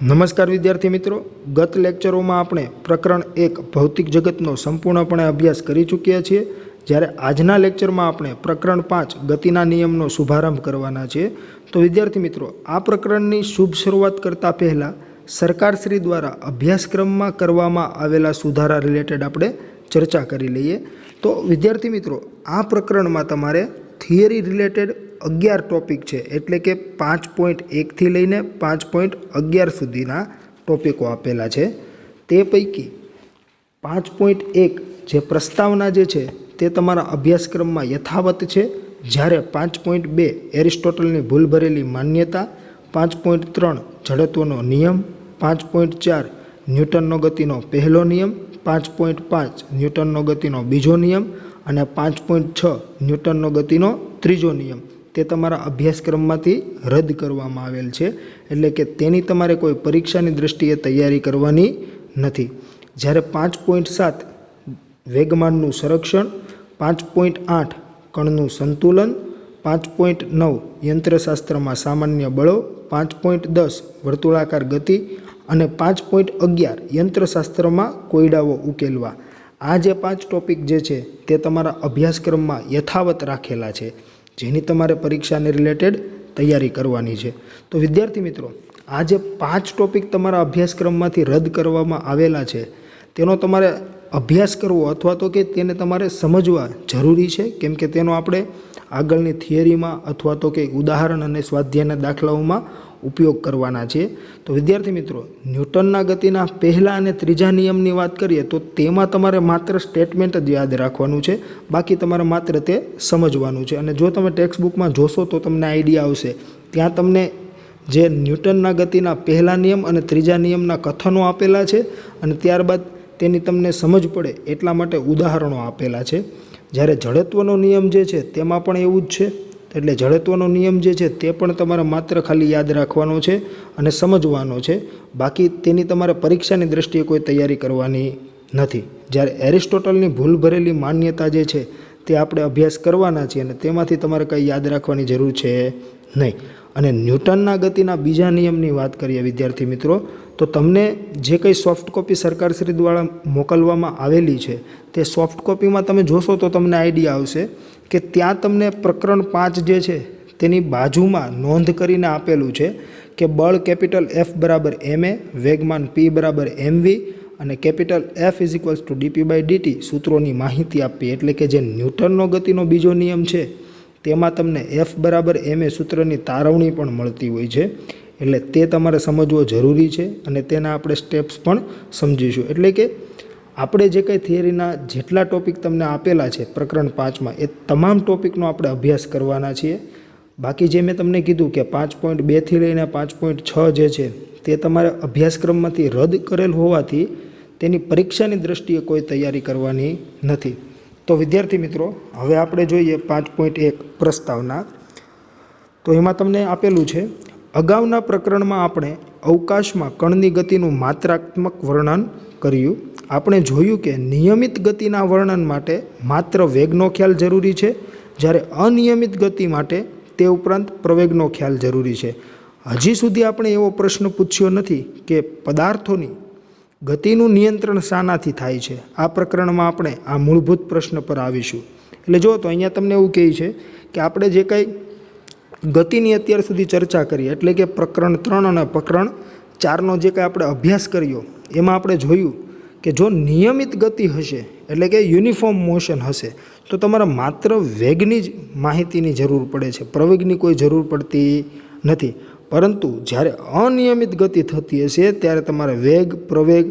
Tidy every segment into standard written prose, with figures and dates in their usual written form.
नमस्कार विद्यार्थी मित्रों, गत लेक्चरों में आपणे प्रकरण 1 भौतिक जगतनो संपूर्णपणे अभ्यास करी चूक्या छीए। ज्यारे आजना लेक्चर में आपणे प्रकरण 5 गतिना नियमनो शुभारंभ करवाना छे। तो विद्यार्थी मित्रों, आ प्रकरणनी शुभ शुरुआत करता पहला सरकारश्री द्वारा अभ्यासक्रम में करवामां आवेला सुधारा रिलेटेड आपणे चर्चा करी लईए। तो विद्यार्थी मित्रों, आ प्रकरण में तमारे थियरी रिलेटेड 11 टॉपिक है, एटले के 5.1 थी लईने 5.11 सुधीना टॉपिको आपेला छे। ते पैकी 5.1 जे प्रस्तावना जे छे ते तमारा अभ्यासक्रम में यथावत है। ज्यारे 5.2 एरिस्टोटलनी भूल भरेली मान्यता, 5.3 जड़त्वनो नियम, 5.4 न्यूटननो गतिनो पहलो नियम, 5.5 न्यूटननो गतिनो बीजो नियम અને 5.6 न्यूटननो गतिनो ત્રીજો नियम તે તમારા અભ્યાસક્રમમાંથી રદ કરવામાં આવેલ છે। એટલે કે તેની તમારે કોઈ પરીક્ષાની દૃષ્ટિએ તૈયારી કરવાની નથી। જ્યારે 5.7 વેગમાનનું સંરક્ષણ, 5.8 કણનું સંતુલન, 5.9 યંત્રશાસ્ત્રમાં સામાન્ય બળો, 5.10 વર્તુળાકાર ગતિ અને 5.11 યંત્રશાસ્ત્રમાં કોયડાઓ ઉકેલવા, आ जे 5 टॉपिक जे छे ते तमारा अभ्यासक्रम में यथावत राखेला छे, जेनी तमारे परीक्षा ने रिलेटेड तैयारी करवानी छे। तो विद्यार्थी मित्रों, आ जे 5 टॉपिक तमारा अभ्यासक्रम मांथी रद्द करवामां आवेला छे तेनो तमारे अभ्यास करवो अथवा तो के तेने तमारे समझवा जरूरी है, केम के तेनो आपणे आगळनी थियरी में अथवा तो के उदाहरण अने स्वाध्यायना दाखलाओं में उपयोग करवाना छे। तो विद्यार्थी मित्रों, न्यूटनना गतिना पहला अने त्रीजा नियमनी वात करीए तो तेमां तमारे मात्र स्टेटमेंट ज याद राखवानुं छे, बाकी तमारे मात्र ते समजवानुं छे। अने जो तमे टेक्स्ट बुक में जोशो तो तमने आइडिया आवशे। त्यां तमने जे न्यूटनना गतिना पहला नियम अने त्रीजा नियमना कथनो आपेला छे अने त्यारबाद तेनी तमने समज पड़े एटला माटे उदाहरणो आपेला छे। ज्यारे जड़त्वनो नियम जे छे तेमां पण एवुं ज छे, એટલે જડત્વનો નિયમ જે છે તે પણ તમારે માત્ર ખાલી યાદ રાખવાનો છે અને સમજવાનો છે, બાકી તેની તમારે પરીક્ષાની દૃષ્ટિએ કોઈ તૈયારી કરવાની નથી। જ્યારે એરિસ્ટોટલની ભૂલ ભરેલી માન્યતા જે છે તે આપણે અભ્યાસ કરવાના છીએ અને તેમાંથી તમારે કંઈ યાદ રાખવાની જરૂર છે નહીં। અને ન્યૂટનના ગતિના બીજા નિયમની વાત કરીએ વિદ્યાર્થી મિત્રો, તો તમને જે કંઈ સોફ્ટ કોપી સરકારશ્રી દ્વારા મોકલવામાં આવેલી છે તે સોફ્ટ કોપીમાં તમે જોશો તો તમને આઈડિયા આવશે કે ત્યાં તમને પ્રકરણ 5 જે છે તેની બાજુમાં નોંધ કરીને આપેલું છે કે બળ કેપિટલ F બરાબર ma, વેગમાન P બરાબર mv અને કેપિટલ F = dp/dt સૂત્રોની માહિતી આપી। એટલે કે જે ન્યૂટનનો ગતિનો બીજો નિયમ છે તેમાં તમને F બરાબર ma સૂત્રની તારવણી પણ મળતી હોય છે। એટલે તે તમારે સમજવો જરૂરી છે અને તેના આપણે સ્ટેપ્સ પણ સમજીશું। એટલે કે આપણે જે કંઈ થિયરીના જેટલા ટોપિક તમને આપેલા છે પ્રકરણ 5માં એ તમામ ટોપિકનો આપણે અભ્યાસ કરવાના છીએ। બાકી જે મેં તમને કીધું કે 5.2 થી લઈને 5.6 જે છે તે તમારે અભ્યાસક્રમમાંથી રદ કરેલ હોવાથી તેની પરીક્ષાની દૃષ્ટિએ કોઈ તૈયારી કરવાની નથી। તો વિદ્યાર્થી મિત્રો, હવે આપણે જોઈએ 5.1 પ્રસ્તાવના। તો એમાં તમને આપેલું છે, અગાઉના પ્રકરણમાં આપણે અવકાશમાં કણની ગતિનું માત્રાત્મક વર્ણન કર્યું। આપણે જોયું કે નિયમિત ગતિના વર્ણન માટે માત્ર વેગનો ખ્યાલ જરૂરી છે, જ્યારે અનિયમિત ગતિ માટે તે ઉપરાંત પ્રવેગનો ખ્યાલ જરૂરી છે। હજી સુધી આપણે એવો પ્રશ્ન પૂછ્યો નથી કે પદાર્થોની ગતિનું નિયંત્રણ શાનાથી થાય છે। આ પ્રકરણમાં આપણે આ મૂળભૂત પ્રશ્ન પર આવીશું। એટલે જો તો અહીંયા તમને એવું કહે છે કે આપણે જે કંઈ ગતિની અત્યાર સુધી ચર્ચા કરી, એટલે કે પ્રકરણ 3 અને પ્રકરણ 4નો જે કંઈ આપણે અભ્યાસ કર્યો એમાં આપણે જોયું કે જો નિયમિત ગતિ હશે એટલે કે યુનિફોર્મ મોશન હશે તો તમારે માત્ર વેગની જ માહિતીની જરૂર પડે છે, પ્રવેગની કોઈ જરૂર પડતી નથી। પરંતુ જ્યારે અનિયમિત ગતિ થતી હશે ત્યારે તમારે વેગ પ્રવેગ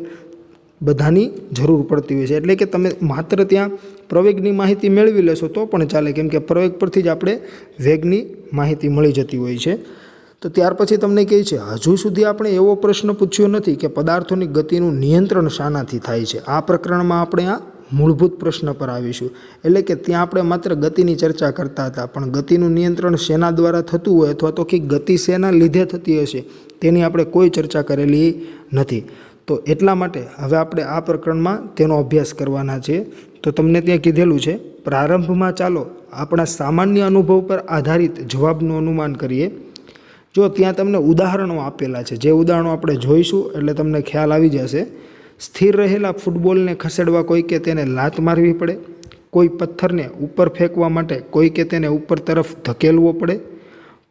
બધાની જરૂર પડતી હોય છે। એટલે કે તમે માત્ર ત્યાં પ્રવેગની માહિતી મેળવી લેશો તો પણ ચાલે, કેમ કે પ્રવેગ પરથી જ આપણે વેગની માહિતી મળી જતી હોય છે। તો ત્યાર પછી તમને કહે છે, હજુ સુધી આપણે એવો પ્રશ્ન પૂછ્યો નથી કે પદાર્થોની ગતિનું નિયંત્રણ શાનાથી થાય છે। આ પ્રકરણમાં આપણે આ મૂળભૂત પ્રશ્ન પર આવીશું। એટલે કે ત્યાં આપણે માત્ર ગતિની ચર્ચા કરતા હતા, પણ ગતિનું નિયંત્રણ શેના દ્વારા થતું હોય અથવા તો કે ગતિ શેના લીધે થતી હશે તેની આપણે કોઈ ચર્ચા કરેલી નથી। તો એટલા માટે હવે આપણે આ પ્રકરણમાં તેનો અભ્યાસ કરવાના છે। તો તમને ત્યાં કીધેલું છે, પ્રારંભમાં ચાલો આપણા સામાન્ય અનુભવ પર આધારિત જવાબનું અનુમાન કરીએ। જો ત્યાં તમને ઉદાહરણો આપેલા છે, જે ઉદાહરણો આપણે જોઈશું એટલે તમને ખ્યાલ આવી જશે. સ્થિર રહેલા ફૂટબોલને ખસેડવા કોઈકે તેને લાત મારવી પડે, કોઈ પથ્થરને ઉપર ફેંકવા માટે કોઈકે તેને ઉપર તરફ ધકેલવો પડે,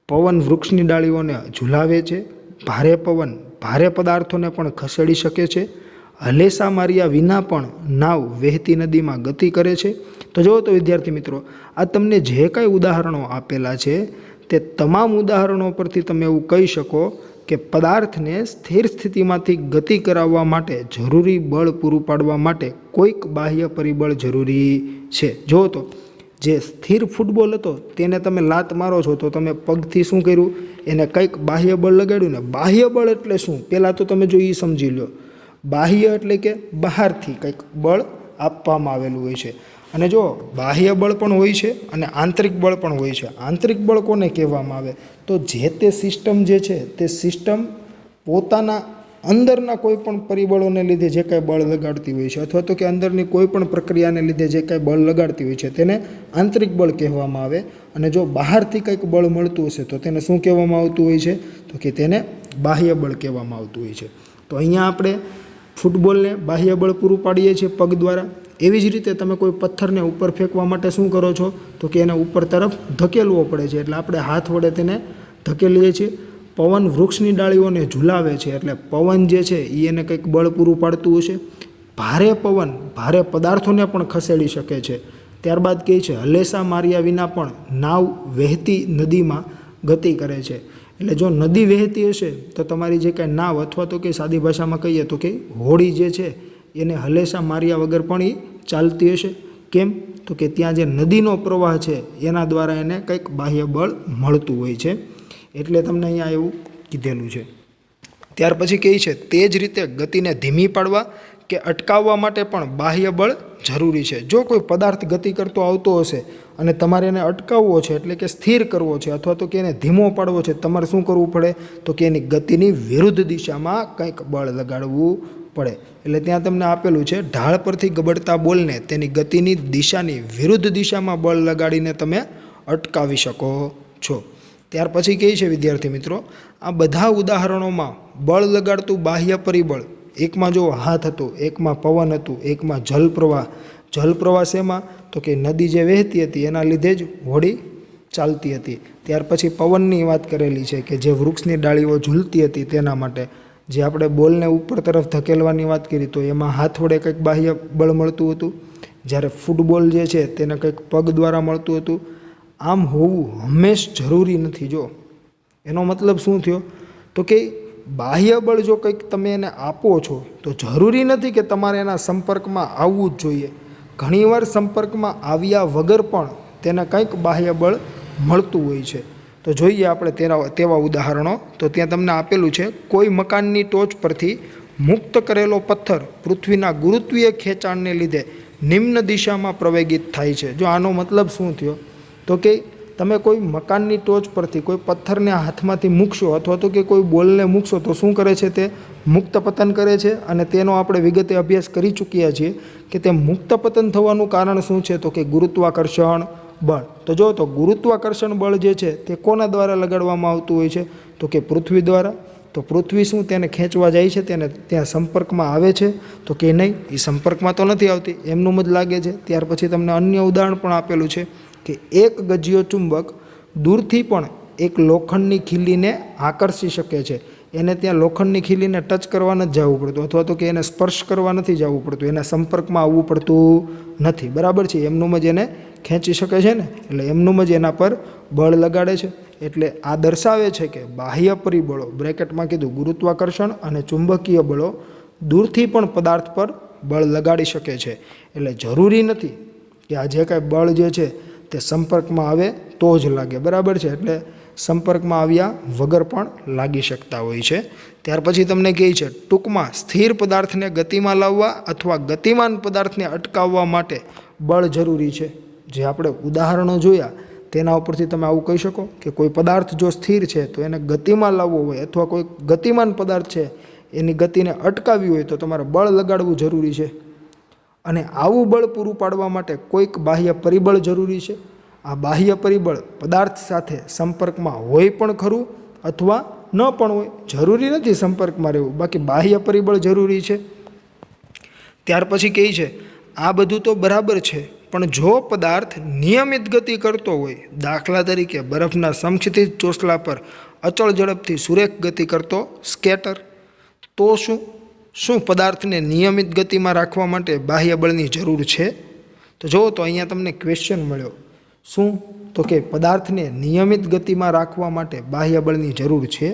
પવન વૃક્ષની ડાળીઓને ઝુલાવે છે, ભારે પવન ભારે પદાર્થોને પણ ખસેડી શકે છે, હલેસા માર્યા વિના પણ નાવ વહેતી નદીમાં ગતિ કરે છે. તો જુઓ તો વિદ્યાર્થી મિત્રો, આ તમને જે કાંઈ ઉદાહરણો આપેલા છે તે તમામ ઉદાહરણો પરથી તમે એવું કહી શકો કે પદાર્થને સ્થિર સ્થિતિમાંથી ગતિ કરાવવા માટે જરૂરી બળ પૂરું પાડવા માટે કોઈક બાહ્ય પરિબળ જરૂરી છે. જુઓ તો જે સ્થિર ફૂટબોલ હતો તેને તમે લાત મારો છો તો તમે પગથી શું કર્યું, એને કંઈક બાહ્ય બળ લગાડ્યું ને. બાહ્ય બળ એટલે શું, પહેલાં તો તમે જો એ સમજી લો. બાહ્ય એટલે કે બહારથી કંઈક બળ આપવામાં આવેલું હોય છે. અને જો બાહ્ય બળ પણ હોય છે અને આંતરિક બળ પણ હોય છે. આંતરિક બળ કોને કહેવામાં આવે, તો જે તે સિસ્ટમ જે છે તે સિસ્ટમ પોતાના અંદરના કોઈ પણ પરિબળોને લીધે જે કાંઈ બળ લગાડતી હોય છે, અથવા તો કે અંદરની કોઈ પણ પ્રક્રિયાને લીધે જે કાંઈ બળ લગાડતી હોય છે તેને આંતરિક બળ કહેવામાં આવે. અને જો બહારથી કંઈક બળ મળતું હશે તો તેને શું કહેવામાં આવતું હોય છે, તો કે તેને બાહ્ય બળ કહેવામાં આવતું હોય છે. તો અહીંયા આપણે ફૂટબોલને બાહ્ય બળ પૂરું પાડીએ છીએ પગ દ્વારા. એવી જ રીતે તમે કોઈ પથ્થરને ઉપર ફેંકવા માટે શું કરો છો, તો કે એને ઉપર તરફ ધકેલવો પડે છે, એટલે આપણે હાથ વડે તેને ધકેલીએ છીએ. પવન વૃક્ષની ડાળીઓને ઝુલાવે છે, એટલે પવન જે છે એ એને કંઈક બળ પૂરું પાડતું હશે. ભારે પવન ભારે પદાર્થોને પણ ખસેડી શકે છે. ત્યારબાદ કહે છે હલેસા માર્યા વિના પણ નાવ વહેતી નદીમાં ગતિ કરે છે. એટલે જો નદી વહેતી હશે તો તમારી જે કાંઈ નાવ, અથવા તો કે સાદી ભાષામાં કહીએ તો કે હોડી જે છે એને હલેસા માર્યા વગર પણ એ ચાલતી હશે. કેમ, તો કે ત્યાં જે નદીનો પ્રવાહ છે એના દ્વારા એને કંઈક બાહ્ય બળ મળતું હોય છે. એટલે તમને અહીંયા એવું કીધેલું છે. ત્યાર પછી કહે છે તે જ રીતે ગતિને ધીમી પાડવા કે અટકાવવા માટે પણ બાહ્ય બળ જરૂરી છે. જો કોઈ પદાર્થ ગતિ કરતો આવતો હશે અને તમારે એને અટકાવવો છે, એટલે કે સ્થિર કરવો છે, અથવા તો કે એને ધીમો પાડવો છે, તમારે શું કરવું પડે, તો કે એની ગતિની વિરુદ્ધ દિશામાં કંઈક બળ લગાડવું પડે. એટલે ત્યાં તમને આપેલું છે ઢાળ પરથી ગબડતા બોલને તેની ગતિની દિશાની વિરુદ્ધ દિશામાં બળ લગાડીને તમે અટકાવી શકો છો. ત્યાર પછી કહે છે વિદ્યાર્થી મિત્રો, આ બધા ઉદાહરણોમાં બળ લગાડતું બાહ્ય પરિબળ, એકમાં જો હાથ હતો, એકમાં પવન હતું, એકમાં જલપ્રવાહ. જલપ્રવાહ શેમાં, તો કે નદી જે વહેતી હતી એના લીધે જ હોડી ચાલતી હતી. ત્યાર પછી પવનની વાત કરેલી છે કે જે વૃક્ષની ડાળીઓ ઝૂલતી હતી તેના માટે. જે આપણે બોલને ઉપર તરફ ધકેલવાની વાત કરી તો એમાં હાથ વડે કંઈક બાહ્ય બળ મળતું હતું, જ્યારે ફૂટબોલ જે છે તેને કંઈક પગ દ્વારા મળતું હતું. આમ હોવું હંમેશ જરૂરી નથી. જો એનો મતલબ શું થયો, તો કે બાહ્ય બળ જો કંઈક તમે એને આપો છો તો જરૂરી નથી કે તમારે એના સંપર્કમાં આવવું જ જોઈએ. ઘણીવાર સંપર્કમાં આવ્યા વગર પણ તેને કંઈક બાહ્ય બળ મળતું હોય છે. તો જોઈએ આપણે તેવા ઉદાહરણો. તો ત્યાં તમને આપેલું છે કોઈ મકાનની ટોચ પરથી મુક્ત કરેલો પથ્થર પૃથ્વીના ગુરુત્વીય ખેંચાણને લીધે નિમ્ન દિશામાં પ્રવેગિત થાય છે. જો આનો મતલબ શું થયો, તો કે તમે કોઈ મકાનની ટોચ પરથી કોઈ પથ્થરને હાથમાંથી મૂકશો, અથવા તો કે કોઈ બોલને મૂકશો તો શું કરે છે, તે મુક્ત પતન કરે છે. અને તેનો આપણે વિગતે અભ્યાસ કરી ચૂક્યા છીએ કે તે મુક્ત પતન થવાનું કારણ શું છે, તો કે ગુરુત્વાકર્ષણ બળ. તો જો તો ગુરુત્વાકર્ષણ બળ જે છે તે કોના દ્વારા લગાડવામાં આવતું હોય છે, તો કે પૃથ્વી દ્વારા. તો પૃથ્વી શું તેને ખેંચવા જાય છે, તેને ત્યાં સંપર્કમાં આવે છે, તો કે નહીં, એ સંપર્કમાં તો નથી આવતી, એમનું જ લાગે છે. ત્યાર પછી તમને અન્ય ઉદાહરણ પણ આપેલું છે કે એક ગજિયો ચુંબક દૂરથી પણ એક લોખંડની ખીલીને આકર્ષી શકે છે. એને ત્યાં લોખંડની ખીલીને ટચ કરવા નથી જવું પડતું, અથવા તો કે એને સ્પર્શ કરવા નથી જવું પડતું, એના સંપર્કમાં આવવું પડતું નથી. બરાબર છે, એમનું જ એને ખેંચી શકે છે ને, એટલે એમનું જ એના પર બળ લગાડે છે. એટલે આ દર્શાવે છે કે બાહ્ય પરિબળો, બ્રેકેટમાં કીધું ગુરુત્વાકર્ષણ અને ચુંબકીય બળો, દૂરથી પણ પદાર્થ પર બળ લગાડી શકે છે. એટલે જરૂરી નથી કે આ જે કાંઈ બળ જે છે તે સંપર્કમાં આવે તો જ લાગે. બરાબર છે, એટલે સંપર્કમાં આવ્યા વગર પણ લાગી શકતા હોય છે. ત્યાર પછી તમને કહે છે ટૂંકમાં સ્થિર પદાર્થને ગતિમાં લાવવા અથવા ગતિમાન પદાર્થને અટકાવવા માટે બળ જરૂરી છે. જે આપણે ઉદાહરણો જોયા તેના ઉપરથી તમે આવું કહી શકો કે કોઈ પદાર્થ જો સ્થિર છે તો એને ગતિમાં લાવવો હોય, અથવા કોઈ ગતિમાન પદાર્થ છે એની ગતિને અટકાવવી હોય તો તમારે બળ લગાડવું જરૂરી છે. અને આવું બળ પૂરું પાડવા માટે કોઈક બાહ્ય પરિબળ જરૂરી છે. આ બાહ્ય પરિબળ પદાર્થ સાથે સંપર્કમાં હોય પણ ખરું, અથવા ન પણ હોય, જરૂરી નથી સંપર્કમાં રહેવું, બાકી બાહ્ય પરિબળ જરૂરી છે. ત્યાર પછી કહે છે આ બધું તો બરાબર છે, પણ જો પદાર્થ નિયમિત ગતિ કરતો હોય, દાખલા તરીકે બરફના સમક્ષિતિજ ચોસલા પર અચળ ઝડપથી સુરેખ ગતિ કરતો સ્કેટર, તો શું પદાર્થને નિયમિત ગતિમાં રાખવા માટે બાહ્ય બળની જરૂર છે? તો જુઓ તો અહીંયા તમને ક્વેશ્ચન મળ્યો, શું? તો કે પદાર્થને નિયમિત ગતિમાં રાખવા માટે બાહ્ય બળની જરૂર છે.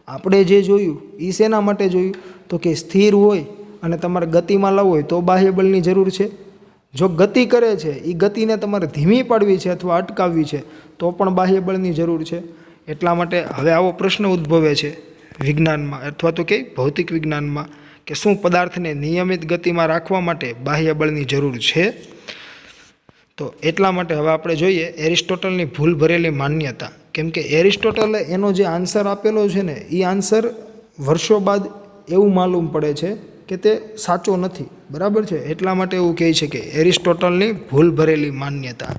આપણે જે જોયું એ શેના માટે જોયું? તો કે સ્થિર હોય અને તમારે ગતિમાં લાવવું હોય તો બાહ્ય બળની જરૂર છે. જો ગતિ કરે છે એ ગતિને તમારે ધીમી પાડવી છે અથવા અટકાવવી છે તો પણ બાહ્ય બળની જરૂર છે. એટલા માટે હવે આવો પ્રશ્ન ઉદ્ભવે છે વિજ્ઞાનમાં અથવા તો કે ભૌતિક વિજ્ઞાનમાં કે શું પદાર્થને નિયમિત ગતિમાં રાખવા માટે બાહ્ય બળની જરૂર છે? તો એટલા માટે હવે આપણે જોઈએ એરિસ્ટોટલની ભૂલ ભરેલી માન્યતા. કેમ કે એરિસ્ટોટલે એનો જે આન્સર આપેલો છે ને એ આન્સર વર્ષો બાદ એવું માલુમ પડે છે કે તે સાચો નથી. બરાબર છે? એટલા માટે એવું કહે છે કે એરિસ્ટોટલની ભૂલ ભરેલી માન્યતા.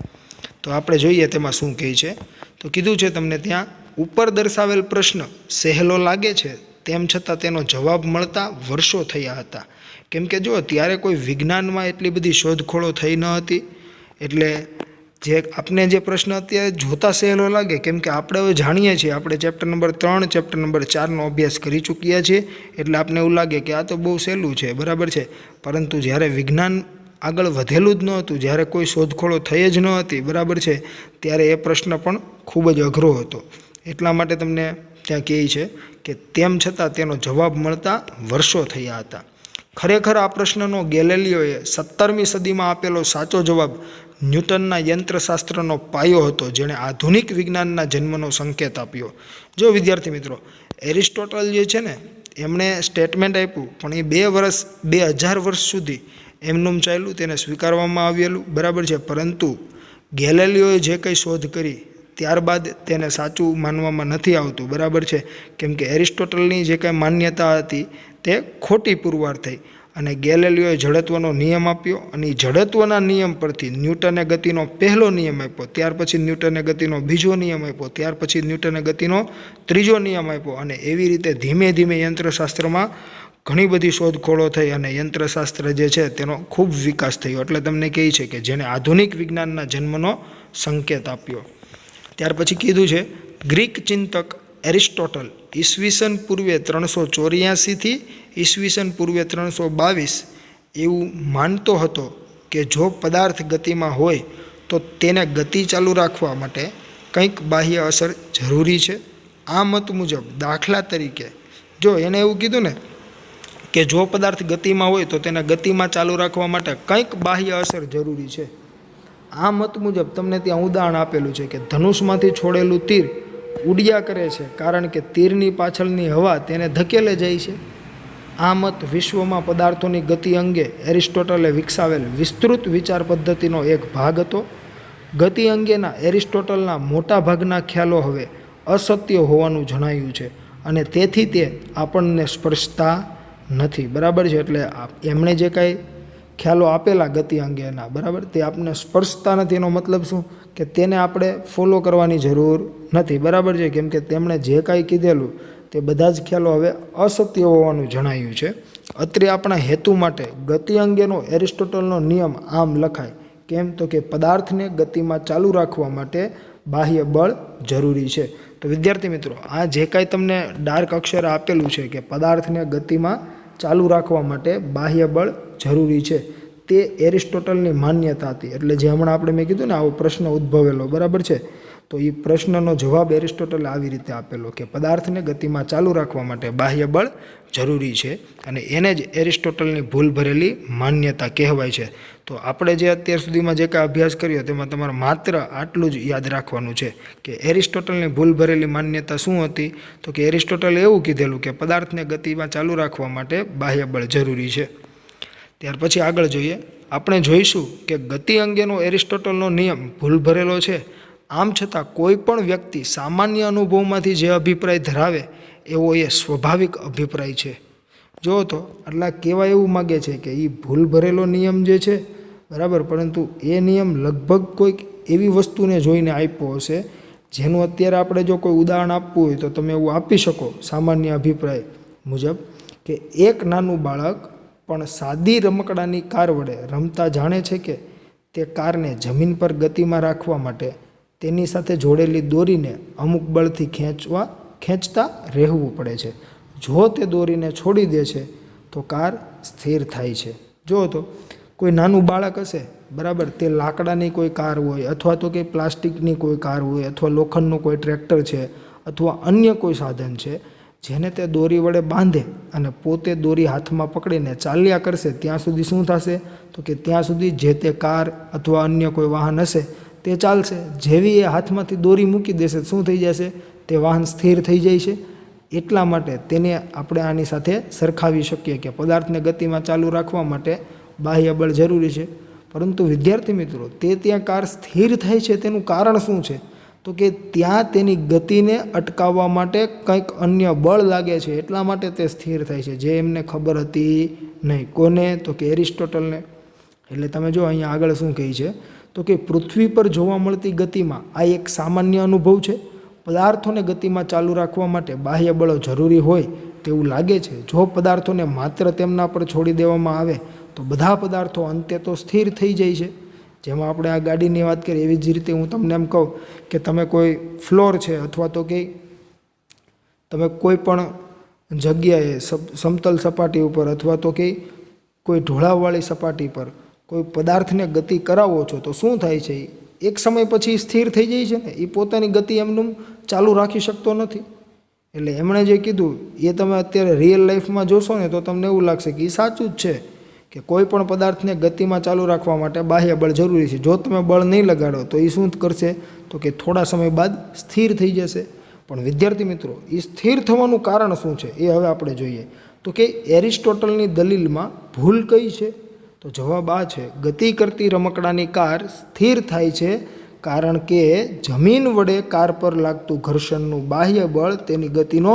તો આપણે જોઈએ તેમાં શું કહે છે. તો કીધું છે તમને ત્યાં, ઉપર દર્શાવેલ પ્રશ્ન સહેલો લાગે છે, તેમ છતાં તેનો જવાબ મળતા વર્ષો થયા હતા. કેમ કે જો ત્યારે કોઈ વિજ્ઞાનમાં એટલી બધી શોધખોળો થઈ ન હતી, એટલે જે આપને જે પ્રશ્ન અત્યારે જોતા સહેલો લાગે, કેમ કે આપણે હવે જાણીએ છીએ, આપણે ચેપ્ટર નંબર 3 ચેપ્ટર નંબર 4નો અભ્યાસ કરી ચૂક્યા છીએ, એટલે આપને એવું લાગે કે આ તો બહુ સહેલું છે. બરાબર છે? પરંતુ જ્યારે વિજ્ઞાન આગળ વધેલું જ ન હતું, જ્યારે કોઈ શોધખોળો થઈ જ ન હતી, બરાબર છે, ત્યારે એ પ્રશ્ન પણ ખૂબ જ અઘરો હતો. એટલા માટે તમને ત્યાં કહે છે કે તેમ છતાં તેનો જવાબ મળતા વર્ષો થયા હતા. ખરેખર આ પ્રશ્નનો ગેલેલિયોએ 17મી સદીમાં આપેલો સાચો જવાબ ન્યૂટનના યંત્રશાસ્ત્રનો પાયો હતો, જેણે આધુનિક વિજ્ઞાનના જન્મનો સંકેત આપ્યો. જો વિદ્યાર્થી મિત્રો, એરિસ્ટોટલ જે છે ને એમણે સ્ટેટમેન્ટ આપ્યું, પણ એ 2000 વર્ષ સુધી એમનું ચાલ્યું, તેને સ્વીકારવામાં આવેલું. બરાબર છે? પરંતુ ગેલેલિયોએ જે કંઈ શોધ કરી ત્યારબાદ તેને સાચું માનવામાં નથી આવતું. બરાબર છે? કેમ કે એરિસ્ટોટલની જે કંઈ માન્યતા હતી તે ખોટી પુરવાર થઈ અને ગેલેલિયોએ જડત્વનો નિયમ આપ્યો, અને એ જડત્વના નિયમ પરથી ન્યૂટને ગતિનો પહેલો નિયમ આપ્યો, ત્યાર પછી ન્યૂટને ગતિનો બીજો નિયમ આપ્યો, ત્યાર પછી ન્યૂટને ગતિનો ત્રીજો નિયમ આપ્યો, અને એવી રીતે ધીમે ધીમે યંત્રશાસ્ત્રમાં ઘણી બધી શોધખોળો થઈ અને યંત્રશાસ્ત્ર જે છે તેનો ખૂબ વિકાસ થયો. એટલે તમને કહે છે કે જેણે આધુનિક વિજ્ઞાનના જન્મનો સંકેત આપ્યો. ત્યાર પછી કીધું છે ગ્રીક ચિંતક એરિસ્ટોટલ ઈસવીસન પૂર્વે 384થી ઈસવીસન પૂર્વે 322 એવું માનતો હતો કે જો પદાર્થ ગતિમાં હોય તો તેને ગતિ ચાલુ રાખવા માટે કંઈક બાહ્ય અસર જરૂરી છે. આ મત મુજબ દાખલા તરીકે જો એને એવું કીધું ને કે જો પદાર્થ ગતિમાં હોય તો તેને ગતિમાં ચાલુ રાખવા માટે કંઈક બાહ્ય અસર જરૂરી છે. આ મત મુજબ તમને ત્યાં ઉદાહરણ આપેલું છે કે ધનુષમાંથી છોડેલું તીર ઉડ્યા કરે છે કારણ કે તીરની પાછળની હવા તેને ધકેલે જાય છે. આ મત વિશ્વમાં પદાર્થોની ગતિ અંગે એરિસ્ટોટલે વિકસાવેલ વિસ્તૃત વિચાર પદ્ધતિનો એક ભાગ હતો. ગતિ અંગેના એરિસ્ટોટલના મોટા ભાગના ખ્યાલો હવે અસત્ય હોવાનું જણાયું છે અને તેથી તે આપણને સ્પર્શતા નથી. બરાબર છે? એટલે એમણે જે કાંઈ ખ્યાલો આપેલા ગતિ અંગેના, બરાબર, તે આપણને સ્પર્શતા નથી. એનો મતલબ શું? કે તેને આપણે ફોલો કરવાની જરૂર નથી. બરાબર છે? કેમ કે તેમણે જે કાંઈ કીધેલું તે બધા જ ખ્યાલો હવે અસત્ય હોવાનું જણાયું છે. અત્રે આપણા હેતુ માટે ગતિ અંગેનો એરિસ્ટોટલનો નિયમ આમ લખાય. કેમ? તો કે પદાર્થને ગતિમાં ચાલુ રાખવા માટે બાહ્ય બળ જરૂરી છે. તો વિદ્યાર્થી મિત્રો, આ જે કાંઈ તમને ડાર્ક અક્ષર આપેલું છે કે પદાર્થને ગતિમાં ચાલુ રાખવા માટે બાહ્ય બળ જરૂરી છે, તે એરિસ્ટોટલની માન્યતા હતી. એટલે જે હમણાં આપણે મેં કીધું ને આવો પ્રશ્ન ઉદ્ભવેલો, બરાબર છે, તો એ પ્રશ્નનો જવાબ એરિસ્ટોટલે આવી રીતે આપેલો કે પદાર્થને ગતિમાં ચાલુ રાખવા માટે બાહ્ય બળ જરૂરી છે, અને એને જ એરિસ્ટોટલની ભૂલ ભરેલી માન્યતા કહેવાય છે. તો આપણે જે અત્યાર સુધીમાં જે કાંઈ અભ્યાસ કર્યો તેમાં તમારે માત્ર આટલું જ યાદ રાખવાનું છે કે એરિસ્ટોટલની ભૂલ ભરેલી માન્યતા શું હતી. તો કે એરિસ્ટોટલે એવું કીધેલું કે પદાર્થને ગતિમાં ચાલુ રાખવા માટે બાહ્ય બળ જરૂરી છે. ત્યાર પછી આગળ જોઈએ, આપણે જોઈશું કે ગતિ અંગેનો એરિસ્ટોટલનો નિયમ ભૂલ ભરેલો છે. આમ છતાં કોઈ પણ વ્યક્તિ સામાન્ય અનુભવમાંથી જે અભિપ્રાય ધરાવે એવો એ સ્વાભાવિક અભિપ્રાય છે. જો તો આટલા કહેવા એવું માગે છે કે એ ભૂલ ભરેલો નિયમ જે છે, બરાબર, પરંતુ એ નિયમ લગભગ કોઈક એવી વસ્તુને જોઈને આપ્યો હશે જેનું અત્યારે આપણે જો કોઈ ઉદાહરણ આપવું હોય તો તમે એવું આપી શકો સામાન્ય અભિપ્રાય મુજબ કે એક નાનું બાળક પણ સાદી રમકડાની કાર વડે રમતા જાણે છે કે તે કારને જમીન પર ગતિમાં રાખવા માટે તેની સાથે જોડેલી દોરીને અમુક બળથી ખેંચતા રહેવું પડે છે. જો તે દોરીને છોડી દે છે તો કાર સ્થિર થાય છે. જો તો કોઈ નાનું બાળક હશે, બરાબર, તે લાકડાની કોઈ કાર હોય અથવા તો કે પ્લાસ્ટિકની કોઈ કાર હોય અથવા લોખંડનું કોઈ ટ્રેક્ટર છે અથવા અન્ય કોઈ સાધન છે જેને તે દોરી વડે બાંધે અને પોતે દોરી હાથમાં પકડીને ચાલ્યા કરશે ત્યાં સુધી શું થશે તો કે ત્યાં સુધી જે તે કાર અથવા અન્ય કોઈ વાહન હશે તે ચાલશે. જેવી એ હાથમાંથી દોરી મૂકી દેશે શું થઈ જશે, તે વાહન સ્થિર થઈ જાય છે. એટલા માટે તેને આપણે આની સાથે સરખાવી શકીએ કે પદાર્થને ગતિમાં ચાલુ રાખવા માટે બાહ્ય બળ જરૂરી છે. પરંતુ વિદ્યાર્થી મિત્રો, ત્યાં કાર સ્થિર થાય છે તેનું કારણ શું છે તો કે ત્યાં તેની ગતિને અટકાવવા માટે કંઈક અન્ય બળ લાગે છે, એટલા માટે તે સ્થિર થાય છે, જે એમને ખબર હતી નહીં. કોને તો કે એરિસ્ટોટલને. એટલે તમે જો અહીંયા આગળ શું કહે છે તો કે પૃથ્વી પર જોવા મળતી ગતિમાં આ એક સામાન્ય અનુભવ છે. પદાર્થોને ગતિમાં ચાલુ રાખવા માટે બાહ્ય બળો જરૂરી હોય તેવું લાગે છે. જો પદાર્થોને માત્ર તેમના પર છોડી દેવામાં આવે તો બધા પદાર્થો અંતે તો સ્થિર થઈ જાય છે. જેમાં આપણે આ ગાડીની વાત કરીએ એવી જ રીતે હું તમને એમ કહું કે તમે કોઈ ફ્લોર છે અથવા તો કે તમે કોઈ પણ જગ્યાએ સમતલ સપાટી ઉપર અથવા તો કે કોઈ ઢોળાવવાળી સપાટી પર કોઈ પદાર્થને ગતિ કરાવો છો તો શું થાય છે, એક સમય પછી સ્થિર થઈ જાય છે ને, એ પોતાની ગતિ એમનું ચાલુ રાખી શકતો નથી. એટલે એમણે જે કીધું એ તમે અત્યારે રિયલ લાઈફમાં જોશો ને તો તમને એવું લાગશે કે એ સાચું જ છે કે કોઈ પણ પદાર્થને ગતિમાં ચાલુ રાખવા માટે બાહ્ય બળ જરૂરી છે. જો તમે બળ નહીં લગાડો તો એ શું કરશે તો કે થોડા સમય બાદ સ્થિર થઈ જશે. પણ વિદ્યાર્થી મિત્રો, એ સ્થિર થવાનું કારણ શું છે એ હવે આપણે જોઈએ. તો કે એરિસ્ટોટલની દલીલમાં ભૂલ કઈ છે તો જવાબ આ છે, ગતિ કરતી રમકડાની કાર સ્થિર થાય છે કારણ કે જમીન વડે કાર પર લાગતું ઘર્ષણનું બાહ્ય બળ તેની ગતિનો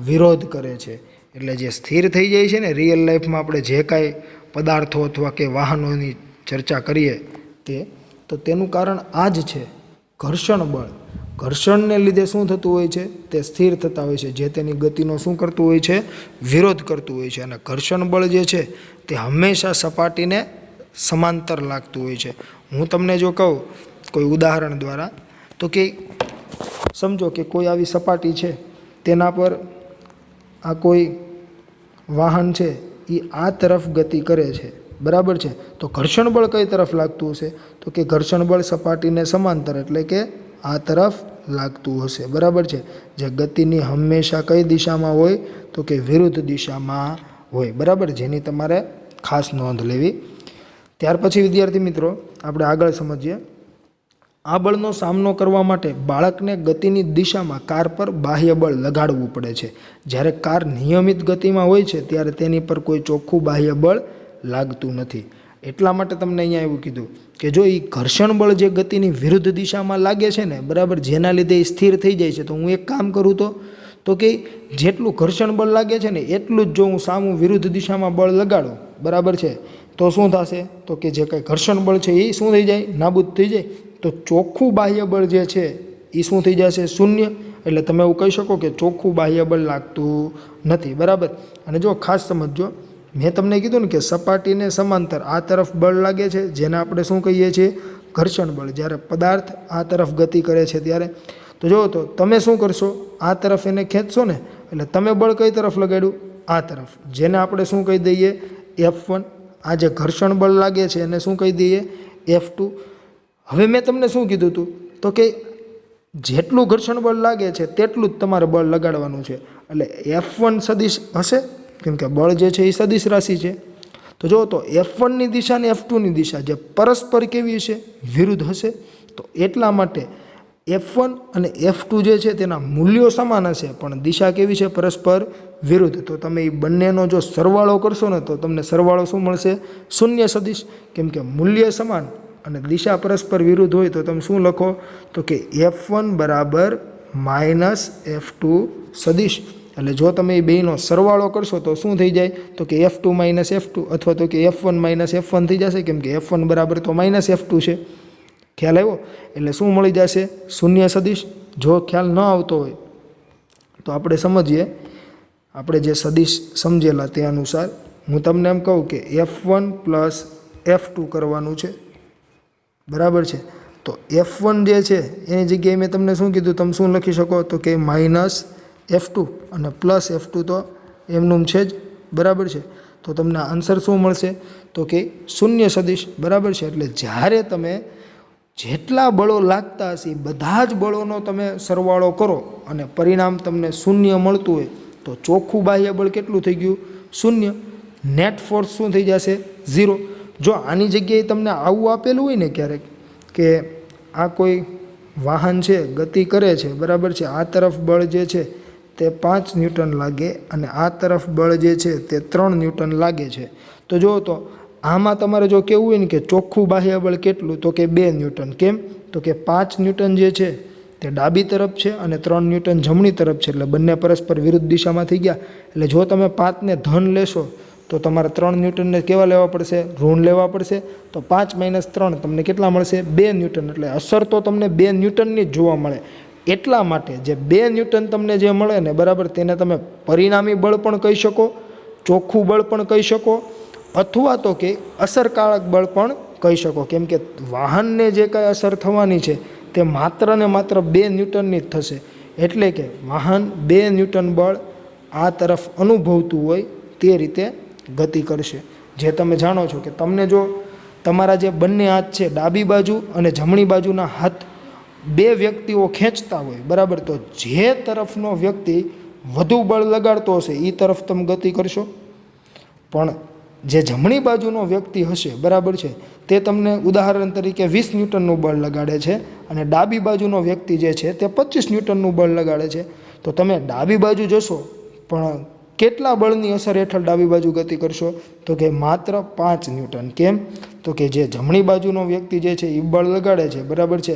વિરોધ કરે છે. એટલે જે સ્થિર થઈ જાય છે ને રિયલ લાઈફમાં આપણે જે કાંઈ પદાર્થો અથવા કે વાહનોની ચર્ચા કરીએ તો તેનું કારણ આ જ છે, ઘર્ષણ બળ. ઘર્ષણને લીધે શું થતું હોય છે, તે સ્થિર થતા હોય છે, જે તેની ગતિનો શું કરતું હોય છે, વિરોધ કરતું હોય છે. અને ઘર્ષણ બળ જે છે તે હંમેશા સપાટીને સમાંતર લાગતું હોય છે. હું તમને જો કહું કોઈ ઉદાહરણ દ્વારા તો કે સમજો કે કોઈ આવી સપાટી છે, તેના પર આ કોઈ વાહન છે એ આ તરફ ગતિ કરે છે, બરાબર છે, તો ઘર્ષણ બળ કઈ તરફ લાગતું હશે તો કે ઘર્ષણ બળ સપાટીને સમાંતર એટલે કે આ તરફ લાગતું હશે, બરાબર છે. જે ગતિની હંમેશા કઈ દિશામાં હોય તો કે વિરુદ્ધ દિશામાં હોય, બરાબર, જેની તમારે ખાસ નોંધ લેવી. ત્યાર પછી વિદ્યાર્થી મિત્રો આપણે આગળ સમજીએ. આ બળનો સામનો કરવા માટે બાળકને ગતિની દિશામાં કાર પર બાહ્ય બળ લગાડવું પડે છે. જ્યારે કાર નિયમિત ગતિમાં હોય છે ત્યારે તેની પર કોઈ ચોખ્ખું બાહ્ય બળ લાગતું નથી. એટલા માટે તમને અહીંયા એવું કીધું કે જો એ ઘર્ષણ બળ જે ગતિની વિરુદ્ધ દિશામાં લાગે છે ને, બરાબર, જેના લીધે એ સ્થિર થઈ જાય છે, તો હું એક કામ કરું તો કે જેટલું ઘર્ષણ બળ લાગે છે ને એટલું જ જો હું સામું વિરુદ્ધ દિશામાં બળ લગાડું, બરાબર છે, તો શું થશે તો કે જે કંઈ ઘર્ષણ બળ છે એ શું થઈ જાય, નાબૂદ થઈ જાય. તો ચોખ્ખું બાહ્ય બળ જે છે એ શું થઈ જશે, શૂન્ય. એટલે તમે એવું કહી શકો કે ચોખ્ખું બાહ્ય બળ લાગતું નથી, બરાબર. અને જો ખાસ સમજો, મેં તમને કીધું ને કે સપાટીને સમાંતર આ તરફ બળ લાગે છે જેને આપણે શું કહીએ છીએ, ઘર્ષણ બળ. જ્યારે પદાર્થ આ તરફ ગતિ કરે છે ત્યારે તો જો તો તમે શું કરશો, આ તરફ એને ખેંચશો ને એટલે તમે બળ કઈ તરફ લગાડ્યું, આ તરફ, જેને આપણે શું કહી દઈએ, F1. આ જે ઘર્ષણ બળ લાગે છે એને શું કહી દઈએ, F2. હવે મેં તમને શું કીધું હતું તો કે જેટલું ઘર્ષણ બળ લાગે છે તેટલું જ તમારે બળ લગાડવાનું છે. એટલે F1 સદિશ હશે, કેમ કે બળ જે છે એ સદિશ રાશિ છે. તો જો તો F1ની દિશા અને F2ની દિશા જે પરસ્પર કેવી હશે, વિરુદ્ધ હશે. તો એટલા માટે F1 અને F2 જે છે તેના મૂલ્યો સમાન હશે પણ દિશા કેવી છે, પરસ્પર વિરુદ્ધ. તો તમે એ બંનેનો જો સરવાળો કરશો ને તો તમને સરવાળો શું મળશે, શૂન્ય સદિશ. કેમ કે મૂલ્ય સમાન અને દિશા પરસ્પર વિરુદ્ધ હોય તો તમે શું લખો તો કે F1 બરાબર માઇનસ F2 સદિશ. એટલે જો તમે એ બેનો સરવાળો કરશો તો શું થઈ જાય તો કે F2 માઇનસ F2 અથવા તો કે F1 માઇનસ F1 થઈ જશે. કેમ કે F1 બરાબર તો માઇનસ F2 છે, ખ્યાલ આવ્યો. એટલે શું મળી જશે, શૂન્ય સદિશ. જો ખ્યાલ ન આવતો હોય તો આપણે સમજીએ, આપણે જે સદિશ સમજેલા તે અનુસાર હું તમને એમ કહું કે F1 પ્લસ F2 કરવાનું છે, બરાબર છે. તો F1 જે છે એની જગ્યાએ મેં તમને શું કીધું, તમે શું લખી શકો તો કે માઇનસ F2 અને પ્લસ F2 તો એમનું છે જ, બરાબર છે. તો તમને આન્સર શું મળશે તો કે શૂન્ય સદિશ, બરાબર છે. એટલે જ્યારે તમે જેટલા બળો લાગતા હશે એ બધા જ બળોનો તમે સરવાળો કરો અને પરિણામ તમને શૂન્ય મળતું હોય તો ચોખ્ખું બાહ્ય બળ કેટલું થઈ ગયું, શૂન્ય. નેટ ફોર્સ શું થઈ જશે, 0. જો આની જગ્યાએ તમને આવું આપેલું હોય ને ક્યારેક કે આ કોઈ વાહન છે ગતિ કરે છે, બરાબર છે, આ તરફ બળ જે છે તે 5 ન્યૂટન લાગે અને આ તરફ બળ જે છે તે 3 ન્યૂટન લાગે છે. તો જુઓ તો આમાં તમારે જો કેવું હોય ને કે ચોખ્ખું બાહ્ય બળ કેટલું તો કે 2 ન્યૂટન. કેમ તો કે 5 ન્યૂટન જે છે તે ડાબી તરફ છે અને 3 ન્યૂટન જમણી તરફ છે, એટલે બંને પરસ્પર વિરુદ્ધ દિશામાં થઈ ગયા. એટલે જો તમે 5ને ધન લેશો તો તમારે 3 ન્યૂટનને કેવા લેવા પડશે, ઋણ લેવા પડશે. તો 5 માઇનસ 3 તમને કેટલા મળશે, 2 ન્યૂટન. એટલે અસર તો તમને 2 ન્યૂટનની જ જોવા મળે. એટલા માટે જે 2 ન્યૂટન તમને જે મળે ને, બરાબર, તેને તમે પરિણામી બળ પણ કહી શકો, ચોખ્ખું બળ પણ કહી શકો, અથવા તો કે અસરકારક બળ પણ કહી શકો. કેમ કે વાહનને જે કાંઈ અસર થવાની છે તે માત્ર ને માત્ર 2 ન્યૂટનની જ થશે. એટલે કે વાહન 2 ન્યૂટન બળ આ તરફ અનુભવતું હોય તે રીતે ગતિ કરશે. જે તમે જાણો છો કે તમને જો તમારા જે બંને હાથ છે, ડાબી બાજુ અને જમણી બાજુના હાથ 2 વ્યક્તિઓ ખેંચતા હોય, બરાબર, તો જે તરફનો વ્યક્તિ વધુ બળ લગાડતો હશે એ તરફ તમે ગતિ કરશો. પણ જે જમણી બાજુનો વ્યક્તિ હશે, બરાબર છે, તે તમને ઉદાહરણ તરીકે 20 ન્યૂટનનું બળ લગાડે છે અને ડાબી બાજુનો વ્યક્તિ જે છે તે 25 ન્યૂટનનું બળ લગાડે છે. તો તમે ડાબી બાજુ જશો પણ કેટલા બળની અસર હેઠળ ડાબી બાજુ ગતિ કરશો તો કે માત્ર 5 ન્યૂટન. કેમ તો કે જે જમણી બાજુનો વ્યક્તિ જે છે એ બળ લગાડે છે, બરાબર છે,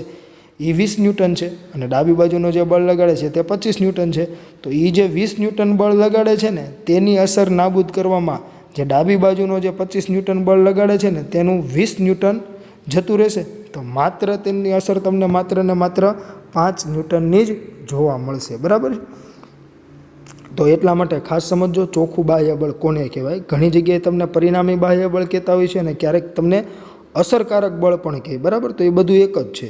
એ 20 ન્યૂટન છે અને ડાબી બાજુનો જે બળ લગાડે છે તે 25 ન્યૂટન છે. તો એ જે 20 ન્યૂટન બળ લગાડે છે ને તેની અસર નાબૂદ કરવામાં જે ડાબી બાજુનો જે 25 ન્યૂટન બળ લગાડે છે ને તેનું 20 ન્યૂટન જતું રહેશે. તો માત્ર તેની અસર તમને માત્ર ને માત્ર 5 ન્યૂટનની જ જોવા મળશે, બરાબર. તો એટલા માટે ખાસ સમજો ચોખ્ખું બાહ્ય બળ કોને કહેવાય. ઘણી જગ્યાએ તમને પરિણામી બાહ્ય બળ કહેતા હોય છે અને ક્યારેક તમને અસરકારક બળ પણ કહે, બરાબર. તો એ બધું એક જ છે.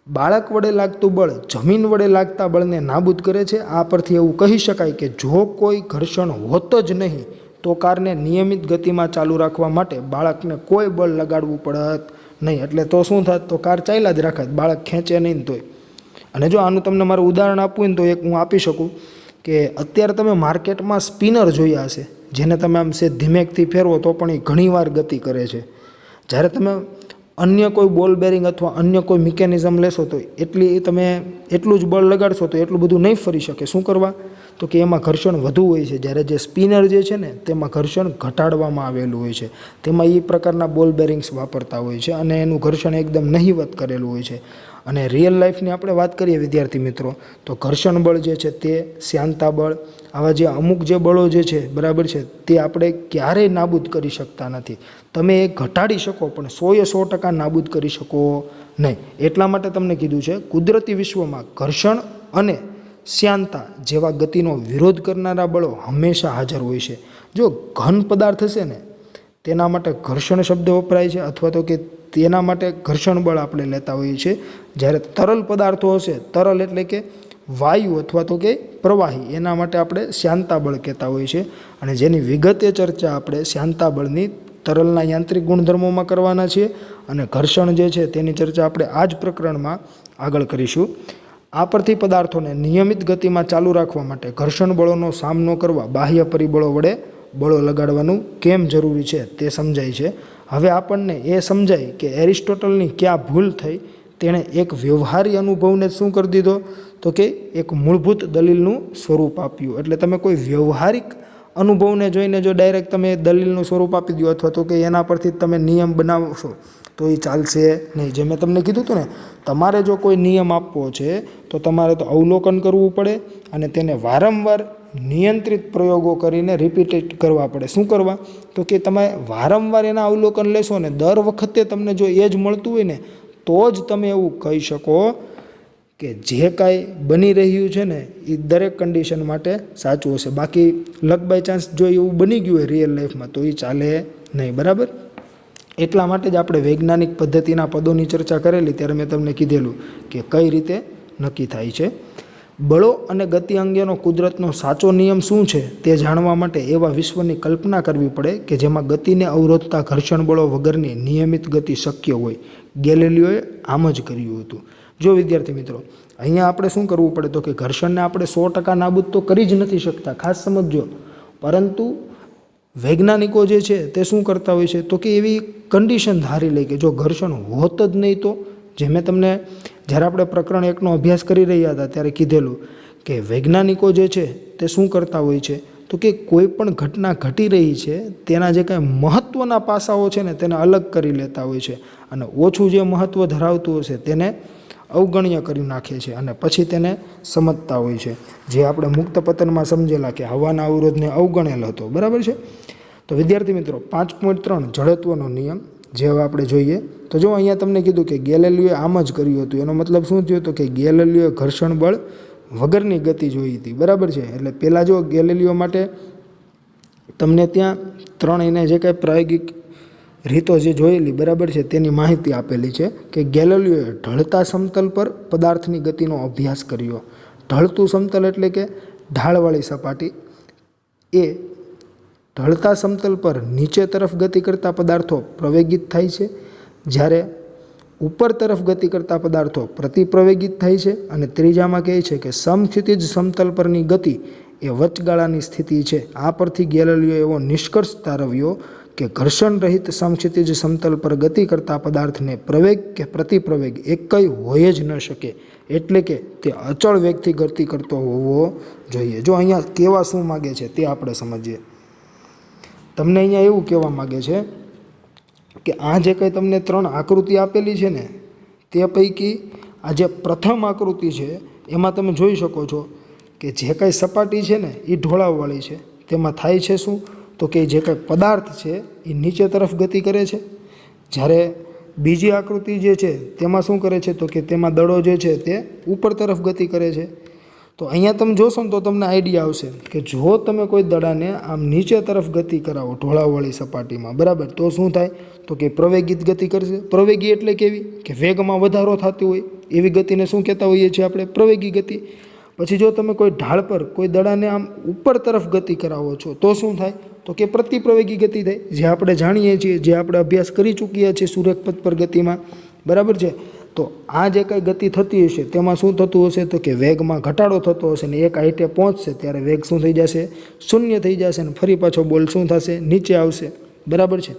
બાળક વડે લાગતું બળ જમીન વડે લાગતા બળને નાબૂદ કરે છે. આ પરથી એવું કહી શકાય કે જો કોઈ ઘર્ષણ હોત જ નહીં તો કારને નિયમિત ગતિમાં ચાલુ રાખવા માટે બાળકને કોઈ બળ લગાડવું પડત નહીં. એટલે તો શું થાત તો કાર ચાલ્યા જ રાખત, બાળક ખેંચે નહીં તોય. અને જો આનું તમને મારું ઉદાહરણ આપવું ને તો એક હું આપી શકું કે અત્યારે તમે માર્કેટમાં સ્પિનર જોયા હશે, જેને તમે આમ સે ધીમેકથી ફેરવો તો પણ એ ઘણીવાર ગતિ કરે છે. જ્યારે તમે અન્ય કોઈ બોલ બેરિંગ અથવા અન્ય કોઈ મિકેનિઝમ લેશો તો એટલું જ બળ લગાડશો તો એટલું બધું નહીં ફરી શકે. શું કરવા તો કે એમાં ઘર્ષણ વધુ હોય છે. જ્યારે જે સ્પિનર જે છે ને તેમાં ઘર્ષણ ઘટાડવામાં આવેલું હોય છે. તેમાં એ પ્રકારના બોલ બેરિંગ્સ વાપરતા હોય છે અને એનું ઘર્ષણ એકદમ નહિવત કરેલું હોય છે. અને રિયલ લાઈફની આપણે વાત કરીએ વિદ્યાર્થી મિત્રો તો ઘર્ષણ બળ જે છે તે, શ્યાનતા બળ, આવા જે અમુક જે બળો જે છે, બરાબર છે, તે આપણે ક્યારેય નાબૂદ કરી શકતા નથી. તમે એ ઘટાડી શકો પણ 100% નાબૂદ કરી શકો નહીં. એટલા માટે તમને કીધું છે કુદરતી વિશ્વમાં ઘર્ષણ અને શ્યાનતા જેવા ગતિનો વિરોધ કરનારા બળો હંમેશા હાજર હોય છે. જો ઘન પદાર્થ હશે ને તેના માટે ઘર્ષણ શબ્દ વપરાય છે અથવા તો કે તેના માટે ઘર્ષણ બળ આપણે લેતા હોઈએ છીએ. જ્યારે તરલ પદાર્થો હશે, તરલ એટલે કે વાયુ અથવા તો કે પ્રવાહી, એના માટે આપણે શ્યાનતા બળ કહેતા હોઈએ છીએ. અને જેની વિગતે ચર્ચા આપણે શ્યાનતા બળની તરલના યાંત્રિક ગુણધર્મોમાં કરવાના છીએ અને ઘર્ષણ જે છે તેની ચર્ચા આપણે આ જ પ્રકરણમાં આગળ કરીશું. આ પરથી પદાર્થોને નિયમિત ગતિમાં ચાલુ રાખવા માટે ઘર્ષણ બળોનો સામનો કરવા બાહ્ય પરિબળો વડે બળો લગાડવાનું કેમ જરૂરી છે તે સમજાય છે. હવે આપણને એ સમજાય કે એરિસ્ટોટલની ક્યાં ભૂલ થઈ. તેણે એક વ્યવહારી અનુભવને શું કરી દીધો તો કે એક મૂળભૂત દલીલનું સ્વરૂપ આપ્યું. એટલે તમે કોઈ વ્યવહારિક અનુભવને જોઈને જો ડાયરેક્ટ તમે દલીલનું સ્વરૂપ આપી દો અથવા તો કે એના પરથી તમે નિયમ બનાવશો તો એ ચાલશે નહીં. જે મેં તમને કીધું હતું ને, તમારે જો કોઈ નિયમ આપવો છે તો તમારે તો અવલોકન કરવું પડે અને તેને વારંવાર નિયંત્રિત પ્રયોગો કરીને રિપીટેડ કરવા પડે. શું કરવા તો કે તમે વારંવાર એના અવલોકન લેશો ને દર વખતે તમને જો એ જ મળતું હોય ને તો જ તમે એવું કહી શકો કે જે કાંઈ બની રહ્યું છે ને એ દરેક કન્ડિશન માટે સાચું હશે. બાકી લક બાય ચાન્સ જો એવું બની ગયું હોય રિયલ લાઈફમાં તો એ ચાલે નહીં. બરાબર, એટલા માટે જ આપણે વૈજ્ઞાનિક પદ્ધતિના પદોની ચર્ચા કરેલી ત્યારે મેં તમને કીધેલું કે કઈ રીતે નક્કી થાય છે. બળો અને ગતિ અંગેનો કુદરતનો સાચો નિયમ શું છે તે જાણવા માટે એવા વિશ્વની કલ્પના કરવી પડે કે જેમાં ગતિને અવરોધતા ઘર્ષણ બળો વગરની નિયમિત ગતિ શક્ય હોય. ગેલિલિયોએ આમ જ કર્યું હતું. જો વિદ્યાર્થી મિત્રો, અહીંયા આપણે શું કરવું પડે તો કે ઘર્ષણને આપણે 100% નાબૂદ તો કરી જ નથી શકતા, ખાસ સમજજો. પરંતુ વૈજ્ઞાનિકો જે છે તે શું કરતા હોય છે તો કે એવી કન્ડિશન ધારી લે કે જો ઘર્ષણ હોત જ નહીં તો, જે મેં તમને જ્યારે આપણે પ્રકરણ 1નો અભ્યાસ કરી રહ્યા હતા ત્યારે કીધેલું કે વૈજ્ઞાનિકો જે છે તે શું કરતા હોય છે તો કે કોઈ પણ ઘટના ઘટી રહી છે તેના જે કાંઈ મહત્ત્વના પાસાઓ છે ને તેને અલગ કરી લેતા હોય છે અને ઓછું જે મહત્ત્વ ધરાવતું હશે તેને અવગણ્ય કરી નાખે છે અને પછી તેને સમજતા હોય છે. જે આપણે મુક્ત પતનમાં સમજેલા કે હવાના અવરોધને અવગણેલ હતો. બરાબર છે. તો વિદ્યાર્થી મિત્રો 5.3 જડત્વનો નિયમ જે હવે આપણે જોઈએ તો જો અહીંયા તમને કીધું કે ગેલિલિયોએ આમ જ કર્યું હતું. એનો મતલબ શું થયો તો કે ગેલિલિયોએ ઘર્ષણ બળ વગરની ગતિ જોઈ હતી. બરાબર છે. એટલે પહેલાં જો ગેલિલિયો માટે તમને ત્યાં 3 એને જે કાંઈ પ્રાયોગિક રીતો જે જોયેલી બરાબર છે તેની માહિતી આપેલી છે કે ગેલિલિયોએ ઢળતા સમતલ પર પદાર્થની ગતિનો અભ્યાસ કર્યો. ઢળતું સમતલ એટલે કે ઢાળવાળી સપાટી. એ ઢળતા સમતલ પર નીચે તરફ ગતિ કરતા પદાર્થો પ્રવેગિત થાય છે, જ્યારે ઉપર તરફ ગતિ કરતા પદાર્થો પ્રતિપ્રવેગિત થાય છે. અને ત્રીજામાં કહે છે કે સમક્ષિતિજ સમતલ પરની ગતિ એ વચગાળાની સ્થિતિ છે. આ પરથી ગેલિલિયો એવો નિષ્કર્ષ તારવ્યો કે ઘર્ષણ રહિત સમક્ષિતિજ સમતલ પર ગતિ કરતા પદાર્થને પ્રવેગ કે પ્રતિપ્રવેગ એકય હોય જ ન શકે, એટલે કે તે અચળ વેગથી ગતિ કરતો હોવો જોઈએ. જો અહીંયા કહેવા શું માગે છે તે આપણે સમજીએ. તમને અહીંયા એવું કહેવા માગે છે કે આ જે કંઈ તમને 3 આકૃતિ આપેલી છે ને તે પૈકી આ જે પ્રથમ આકૃતિ છે એમાં તમે જોઈ શકો છો કે જે કાંઈ સપાટી છે ને એ ઢોળાવવાળી છે. તેમાં થાય છે શું તો કે જે કાંઈ પદાર્થ છે એ નીચે તરફ ગતિ કરે છે, જ્યારે બીજી આકૃતિ જે છે તેમાં શું કરે છે તો કે તેમાં દડો જે છે તે ઉપર તરફ ગતિ કરે છે. તો અહીંયા તમે જોશો ને તો તમને આઈડિયા આવશે કે જો તમે કોઈ દડાને આમ નીચે તરફ ગતિ કરાવો ઢોળાવવાળી સપાટીમાં, બરાબર, તો શું થાય તો કે પ્રવેગિત ગતિ કરશે. પ્રવેગી એટલે કેવી કે વેગમાં વધારો થતો હોય એવી ગતિને શું કહેતા હોઈએ છીએ આપણે? પ્રવેગી ગતિ. પછી જો તમે કોઈ ઢાળ પર કોઈ દડાને આમ ઉપર તરફ ગતિ કરાવો છો તો શું થાય તો કે પ્રતિપ્રવેગી ગતિ થાય, જે આપણે જાણીએ છીએ, જે આપણે અભ્યાસ કરી ચૂક્યા છીએ સુરેખપથ પર ગતિમાં. બરાબર છે. તો આ જે કાંઈ ગતિ થતી હશે તેમાં શું થતું હશે તો કે વેગમાં ઘટાડો થતો હશે ને એક હાઈટે પહોંચશે ત્યારે વેગ શું થઈ જશે? શૂન્ય થઈ જશે ને ફરી પાછો બોલ શું થશે? નીચે આવશે. બરાબર છે.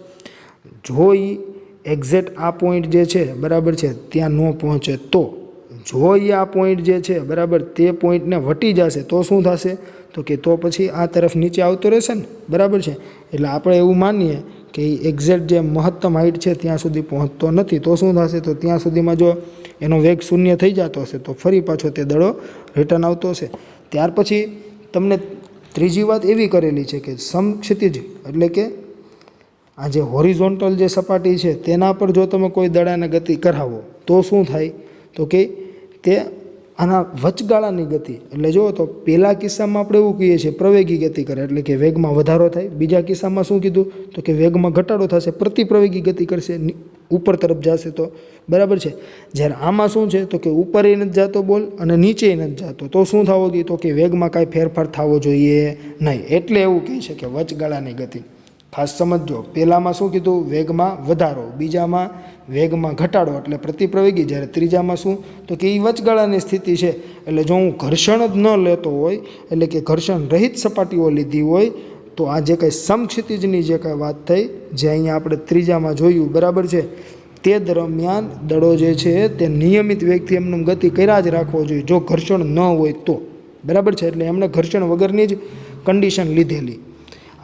જો એ એક્ઝેક્ટ આ પોઈન્ટ જે છે બરાબર છે ત્યાં ન પહોંચે તો, જો એ આ પોઈન્ટ જે છે બરાબર તે પોઈન્ટને વટી જશે તો શું થશે તો કે તો પછી આ તરફ નીચે આવતો રહેશે ને. બરાબર છે. એટલે આપણે એવું માનીએ કે એક્ઝેક્ટ જે મહત્તમ હાઈટ છે ત્યાં સુધી પહોંચતો નથી તો શું થશે તો ત્યાં સુધીમાં જો એનો વેગ શૂન્ય થઈ જતો હશે તો ફરી પાછો તે દડો રિટર્ન આવતો હશે. ત્યાર પછી તમને ત્રીજી વાત એવી કરેલી છે કે સમક્ષિતિજ એટલે કે આ જે હોરિઝોન્ટલ જે સપાટી છે તેના પર જો તમે કોઈ દડાને ગતિ કરાવો તો શું થાય તો કે તે આના વચગાળાની ગતિ, એટલે જુઓ તો પહેલા કિસ્સામાં આપણે એવું કહીએ છીએ પ્રવેગી ગતિ કરે એટલે કે વેગમાં વધારો થાય. બીજા કિસ્સામાં શું કીધું તો કે વેગમાં ઘટાડો થશે, પ્રતિપ્રવેગી ગતિ કરશે, ઉપર તરફ જશે તો. બરાબર છે. જ્યારે આમાં શું છે તો કે ઉપર નથી જતો બોલ અને નીચે નથી જતો તો શું થવો જોઈએ તો કે વેગમાં કાંઈ ફેરફાર થવો જોઈએ નહીં. એટલે એવું કહી છે કે વચગાળાની ગતિ. ખાસ સમજો, પહેલામાં શું કીધું વેગમાં વધારો, બીજામાં વેગમાં ઘટાડો એટલે પ્રતિપ્રવેગી, જ્યારે ત્રીજામાં શું તો કે એ વચગાળાની સ્થિતિ છે. એટલે જો હું ઘર્ષણ જ ન લેતો હોય એટલે કે ઘર્ષણ રહિત સપાટીઓ લીધી હોય તો આ જે કંઈ સમક્ષિતિજની જે કાંઈ વાત થઈ જે અહીંયા આપણે ત્રીજામાં જોયું બરાબર છે તે દરમિયાન દડો જે છે તે નિયમિત વેગથી એમનું ગતિ કર્યા જ રાખવો જોઈએ જો ઘર્ષણ ન હોય તો. બરાબર છે. એટલે એમણે ઘર્ષણ વગરની જ કન્ડિશન લીધેલી.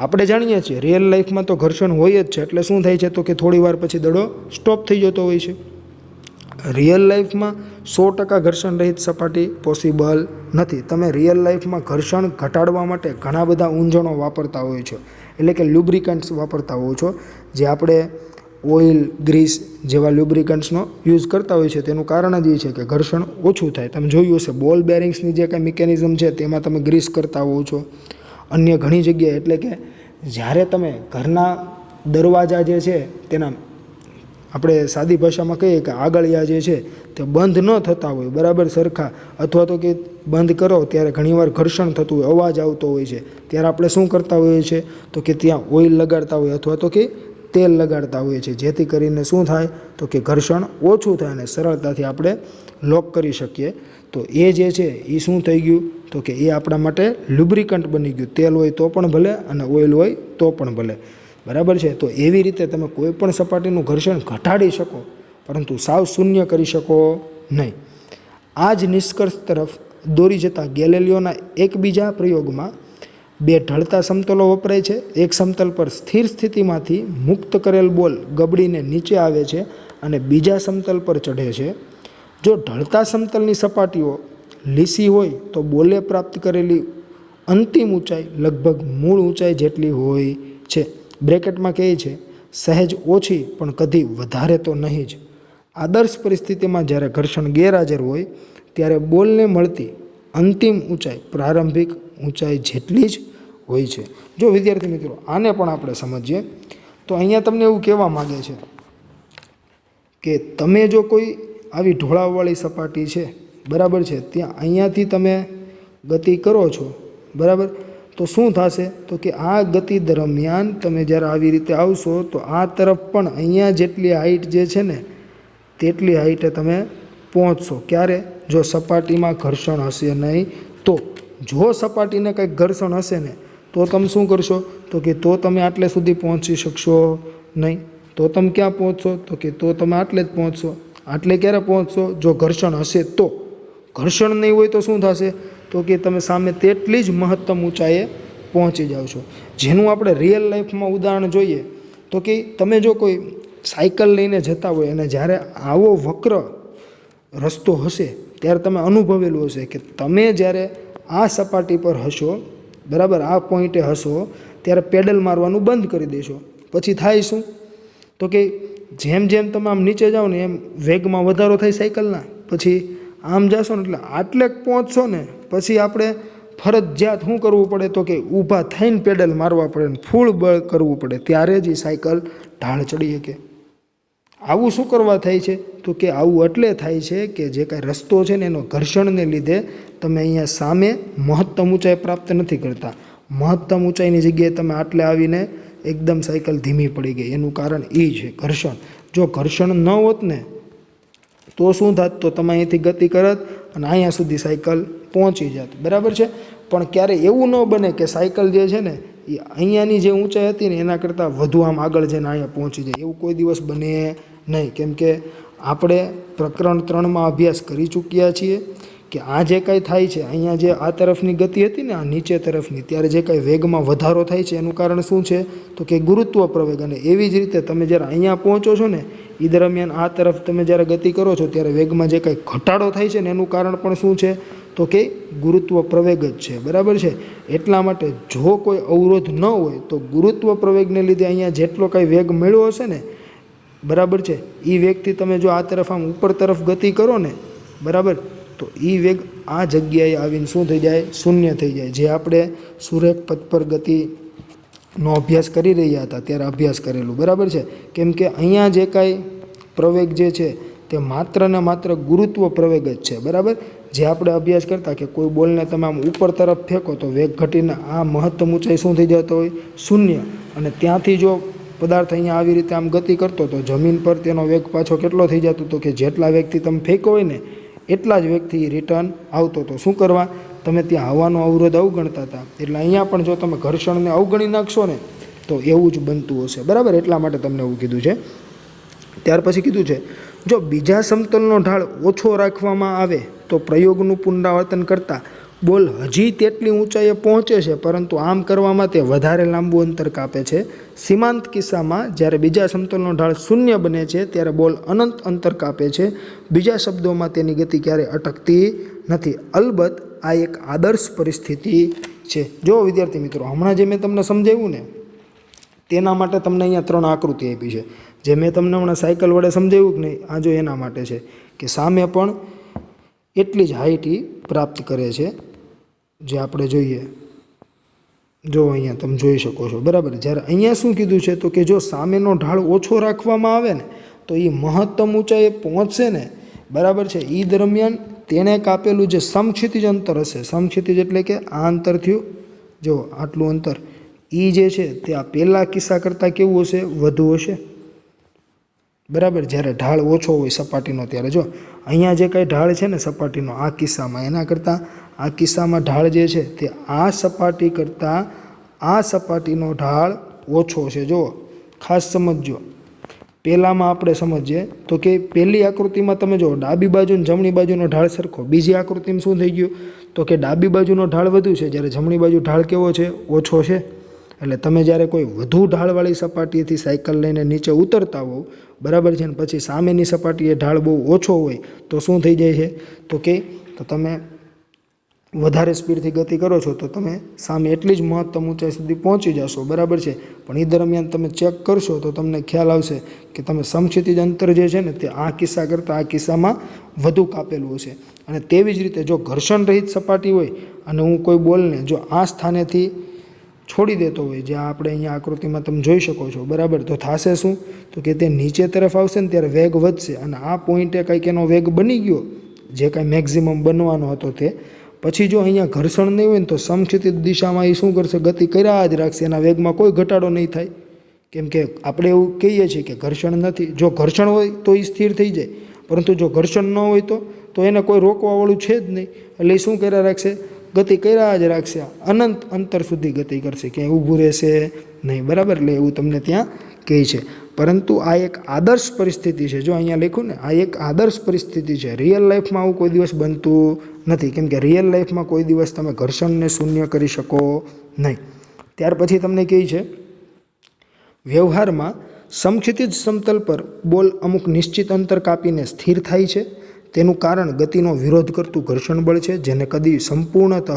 આપણે જાણીએ છીએ રિયલ લાઈફમાં તો ઘર્ષણ હોય જ છે, એટલે શું થાય છે તો કે થોડી વાર પછી દડો સ્ટોપ થઈ જતો હોય છે. રિયલ લાઈફમાં 100% ઘર્ષણ રહિત સપાટી પોસિબલ નથી. તમે રિયલ લાઈફમાં ઘર્ષણ ઘટાડવા માટે ઘણા બધા ઊંજણો વાપરતા હોય છો, એટલે કે લ્યુબ્રિકન્ટ્સ વાપરતા હોવ છો, જે આપણે ઓઇલ, ગ્રીસ જેવા લ્યુબ્રિકન્ટ્સનો યુઝ કરતા હોય છે. તેનું કારણ જ એ છે કે ઘર્ષણ ઓછું થાય. તમે જોયું હશે બોલ બેરિંગ્સની જે કાંઈ મિકેનિઝમ છે તેમાં તમે ગ્રીસ કરતા હોવ છો. અન્ય ઘણી જગ્યાએ, એટલે કે જ્યારે તમે ઘરના દરવાજા જે છે તેના આપણે સાદી ભાષામાં કહીએ કે આગળિયા જે છે તે બંધ ન થતા હોય બરાબર સરખા, અથવા તો કે બંધ કરો ત્યારે ઘણીવાર ઘર્ષણ થતું હોય, અવાજ આવતો હોય છે, ત્યારે આપણે શું કરતા હોઈએ છીએ તો કે ત્યાં ઓઇલ લગાડતા હોય અથવા તો કે તેલ લગાડતા હોઈએ છીએ, જેથી કરીને શું થાય તો કે ઘર્ષણ ઓછું થાય અને સરળતાથી આપણે લોક કરી શકીએ. તો એ જે છે એ શું થઈ ગયું તો કે એ આપણા માટે લ્યુબ્રિકન્ટ બની ગયું. તેલ હોય તો પણ ભલે અને ઓઇલ હોય તો પણ ભલે, બરાબર છે. તો એવી રીતે તમે કોઈ પણ સપાટીનું ઘર્ષણ ઘટાડી શકો, પરંતુ સાવ શૂન્ય કરી શકો નહીં. આ જ નિષ્કર્ષ તરફ દોરી જતા ગેલેલિયોના એક બીજા પ્રયોગમાં બે ઢળતા સમતલો વપરાય છે. એક સમતલ પર સ્થિર સ્થિતિમાંથી મુક્ત કરેલ બોલ ગબડીને નીચે આવે છે અને બીજા સમતલ પર ચઢે છે. જો ઢળતા સમતલની સપાટીઓ લીસી હોય તો બોલે પ્રાપ્ત કરેલી અંતિમ ઊંચાઈ લગભગ મૂળ ઊંચાઈ જેટલી હોય છે. બ્રેકેટમાં કહે છે સહેજ ઓછી પણ કદી વધારે તો નહીં જ. આદર્શ પરિસ્થિતિમાં જ્યારે ઘર્ષણ ગેરહાજર હોય ત્યારે બોલને મળતી અંતિમ ઊંચાઈ પ્રારંભિક ઊંચાઈ જેટલી જ હોય છે. જો વિદ્યાર્થી મિત્રો આને પણ આપણે સમજીએ તો અહીંયા તમને એવું કહેવા માગે છે કે તમે જો કોઈ આવી ઢોળાવવાળી સપાટી છે બરાબર છે, ત્યાં અહીંયાથી તમે ગતિ કરો છો બરાબર, તો શું થશે તો કે આ ગતિ દરમિયાન તમે જ્યારે આવી રીતે આવશો તો આ તરફ પણ અહીંયા જેટલી હાઈટ જે છે ને તેટલી હાઈટે તમે પહોંચશો. ક્યારે? જો સપાટીમાં ઘર્ષણ હશે નહીં તો. જો સપાટીને કંઈક ઘર્ષણ હશે ને તો તમે શું કરશો તો કે તો તમે આટલે સુધી પહોંચી શકશો નહીં. તો તમે ક્યાં પહોંચશો તો કે તો તમે આટલે જ પહોંચશો. આટલે ક્યારે પહોંચશો? જો ઘર્ષણ હશે તો. ઘર્ષણ નહીં હોય તો શું થશે તો કે તમે સામે તેટલી જ મહત્તમ ઊંચાઈએ પહોંચી જાઓ છો. જેનું આપણે રિયલ લાઈફમાં ઉદાહરણ જોઈએ તો કે તમે જો કોઈ સાયકલ લઈને જતા હોય અને જ્યારે આવો વક્ર રસ્તો હશે ત્યારે તમે અનુભવેલું હશે કે તમે જ્યારે આ સપાટી પર હશો બરાબર, આ પોઈન્ટે હશો ત્યારે પેડલ મારવાનું બંધ કરી દેશો. પછી થાય શું તો કે જેમ જેમ તમે આમ નીચે જાઓ ને એમ વેગમાં વધારો થાય સાયકલના. પછી આમ જાશો ને એટલે આટલે પહોંચશો ને પછી આપણે ફરજિયાત શું કરવું પડે તો કે ઊભા થઈને પેડલ મારવા પડે ને ફૂલ બળ કરવું પડે, ત્યારે જ એ સાયકલ ઢાળ ચડી શકે. આવું શું કરવા થાય છે તો કે આવું એટલે થાય છે કે જે કાંઈ રસ્તો છે ને એનો ઘર્ષણને લીધે તમે અહીંયા સામે મહત્તમ ઊંચાઈ પ્રાપ્ત નથી કરતા. મહત્તમ ઊંચાઈની જગ્યાએ તમે આટલે આવીને એકદમ સાયકલ ધીમી પડી ગઈ. એનું કારણ એ છે ઘર્ષણ. જો ઘર્ષણ ન હોત ને તો શું થાત તો તમે અહીંથી ગતિ કરત અને અહીંયા સુધી સાયકલ પહોંચી જાત, બરાબર છે. પણ ક્યારે એવું ન બને કે સાયકલ જે છે ને એ અહીંયાની જે ઊંચાઈ હતી ને એના કરતાં વધુ આમ આગળ જઈને અહીંયા પહોંચી જાય. એવું કોઈ દિવસ બને નહીં, કેમ કે આપણે પ્રકરણ 3માં અભ્યાસ કરી ચૂક્યા છીએ કે આ જે કાંઈ થાય છે અહીંયા જે આ તરફની ગતિ હતી ને આ નીચે તરફની, ત્યારે જે કાંઈ વેગમાં વધારો થાય છે એનું કારણ શું છે તો કે ગુરુત્વ પ્રવેગ. અને એવી જ રીતે તમે જ્યારે અહીંયા પહોંચો છો ને એ દરમિયાન આ તરફ તમે જ્યારે ગતિ કરો છો ત્યારે વેગમાં જે કાંઈ ઘટાડો થાય છે ને એનું કારણ પણ શું છે તો કે ગુરુત્વ પ્રવેગ જ છે, બરાબર છે. એટલા માટે જો કોઈ અવરોધ ન હોય તો ગુરુત્વ પ્રવેગને લીધે અહીંયા જેટલો કાંઈ વેગ મળ્યો હશે ને બરાબર છે એ વેગથી તમે જો આ તરફ આમ ઉપર તરફ ગતિ કરો ને બરાબર, તો એ વેગ આ જગ્યાએ આવીને શું થઈ જાય? શૂન્ય થઈ જાય. જે આપણે સુરેખ પથ પર ગતિનો અભ્યાસ કરી રહ્યા હતા ત્યારે અભ્યાસ કરેલું, બરાબર છે. કેમ કે અહીંયા જે કાંઈ પ્રવેગ જે છે તે માત્ર ને માત્ર ગુરુત્વ પ્રવેગ જ છે, બરાબર. જે આપણે અભ્યાસ કરતા કે કોઈ બોલને તમે આમ ઉપર તરફ ફેંકો તો વેગ ઘટીને આ મહત્તમ ઊંચાઈ શું થઈ જતો હોય? શૂન્ય. અને ત્યાંથી જો પદાર્થ અહીંયા આવી રીતે આમ ગતિ કરતો તો જમીન પર તેનો વેગ પાછો કેટલો થઈ જતો તો કે જેટલા વેગથી તમે ફેંકો હોય ને એટલા જ વેગથી રિટર્ન આવતો. તો શું કરવા? તમે ત્યાં હવાનો અવરોધ અવગણતા હતા, એટલે અહીંયા પણ જો તમે ઘર્ષણને અવગણી નાખશો ને તો એવું જ બનતું હશે, બરાબર. એટલા માટે તમને એવું કીધું છે. ત્યાર પછી કીધું છે જો બીજા સમતલનો ઢાળ ઓછો રાખવામાં આવે તો પ્રયોગનું પુનરાવર્તન કરતાં બોલ હજી તેટલી ઊંચાઈએ પહોંચે છે, પરંતુ આમ કરવામાં તે વધારે લાંબુ અંતર કાપે છે. સીમાંત કિસ્સામાં જ્યારે બીજા સમતલનો ઢાળ શૂન્ય બને છે ત્યારે બોલ અનંત અંતર કાપે છે. બીજા શબ્દોમાં તેની ગતિ ક્યારેય અટકતી નથી. અલબત્ત આ એક આદર્શ પરિસ્થિતિ છે. જો વિદ્યાર્થી મિત્રો હમણાં જે મેં તમને સમજાવ્યું ને તેના માટે તમને અહીંયા 3 આકૃતિ આપી છે. જે મેં તમને હમણાં સાયકલ વડે સમજાવ્યું કે નહીં, આ જો એના માટે છે કે સામે પણ એટલી જ હાઇટ પ્રાપ્ત કરે છે, જે આપણે જોઈએ જો અહીંયા તમે જોઈ શકો છો, બરાબર. જ્યારે અહીંયા શું કીધું છે તો કે જો સામેનો ઢાળ ઓછો રાખવામાં આવે ને તો એ મહત્તમ ઊંચાઈએ પહોંચશે ને, બરાબર છે. એ દરમિયાન તેણે કાપેલું જે સમક્ષિતિજ અંતર હશે, સમક્ષિતિજ એટલે કે આ અંતર થયું જો આટલું અંતર, એ જે છે તે આ પહેલાં કિસ્સા કરતાં કેવું હશે, વધુ હશે, બરાબર. જ્યારે ઢાળ ઓછો હોય સપાટીનો ત્યારે જો અહીંયા જે કાંઈ ઢાળ છે ને સપાટીનો આ કિસ્સામાં, એના કરતાં આ કિસ્સામાં ઢાળ જે છે તે આ સપાટી કરતાં આ સપાટીનો ઢાળ ઓછો છે. જો ખાસ સમજજો, પહેલાંમાં આપણે સમજીએ તો કે પહેલી આકૃતિમાં તમે જો ડાબી બાજુ અને જમણી બાજુનો ઢાળ સરખો, બીજી આકૃતિમાં શું થઈ ગયું તો કે ડાબી બાજુનો ઢાળ વધુ છે, જ્યારે જમણી બાજુ ઢાળ કેવો છે, ઓછો છે. એટલે તમે જ્યારે કોઈ વધુ ઢાળવાળી સપાટીથી સાયકલ લઈને નીચે ઉતરતા હોવ, બરાબર છે, ને પછી સામેની સપાટીએ ઢાળ બહુ ઓછો હોય તો શું થઈ જાય છે તો તમે વધારે સ્પીડથી ગતિ કરો છો તો તમે સામે એટલી જ મહત્તમ ઊંચાઈ સુધી પહોંચી જશો, બરાબર છે. પણ એ દરમિયાન તમે ચેક કરશો તો તમને ખ્યાલ આવશે કે તમે સમક્ષિતિજ અંતર જે છે ને તે આ કિસ્સા કરતાં આ કિસ્સામાં વધુ કાપેલું હશે. અને તેવી જ રીતે જો ઘર્ષણ રહિત સપાટી હોય અને હું કોઈ બોલને જો આ સ્થાનેથી છોડી દેતો હોય, જે આપણે અહીંયા આકૃતિમાં તમે જોઈ શકો છો, બરાબર, તો થશે શું તો કે તે નીચે તરફ આવશે ને ત્યારે વેગ વધશે, અને આ પોઈન્ટે કંઈક એનો વેગ બની ગયો જે કાંઈ મેક્ઝિમમ બનવાનો હતો તે. પછી જો અહીંયા ઘર્ષણ નહીં હોય ને તો સમક્ષિતિજ દિશામાં એ શું કરશે, ગતિ કર્યા જ રાખશે, એના વેગમાં કોઈ ઘટાડો નહીં થાય. કેમ કે આપણે એવું કહીએ છીએ કે ઘર્ષણ નથી, જો ઘર્ષણ હોય તો એ સ્થિર થઈ જાય, પરંતુ જો ઘર્ષણ ન હોય તો એને કોઈ રોકવાવાળું છે જ નહીં, એટલે એ શું કર્યા રાખશે, ગતિ કર્યા જ રાખશે, અનંત અંતર સુધી ગતિ કરશે, ક્યાંય ઊભું રહેશે નહીં, બરાબર. એટલે એવું તમને ત્યાં કહે છે. પરંતુ આ એક આદર્શ પરિસ્થિતિ છે, જો અહીંયા લખ્યું ને આ એક આદર્શ પરિસ્થિતિ છે. રિયલ લાઈફમાં આવું કોઈ દિવસ બનતું નથી, કેમ કે રિયલ લાઈફમાં કોઈ દિવસ તમે ઘર્ષણને શૂન્ય કરી શકો નહીં. ત્યાર પછી તમને કહે છે વ્યવહારમાં સમક્ષિતિજ સમતલ પર બોલ અમુક નિશ્ચિત અંતર કાપીને સ્થિર થાય છે. તેનું કારણ ગતિનો વિરોધ કરતું ઘર્ષણ બળ છે, જેને કદી સંપૂર્ણતઃ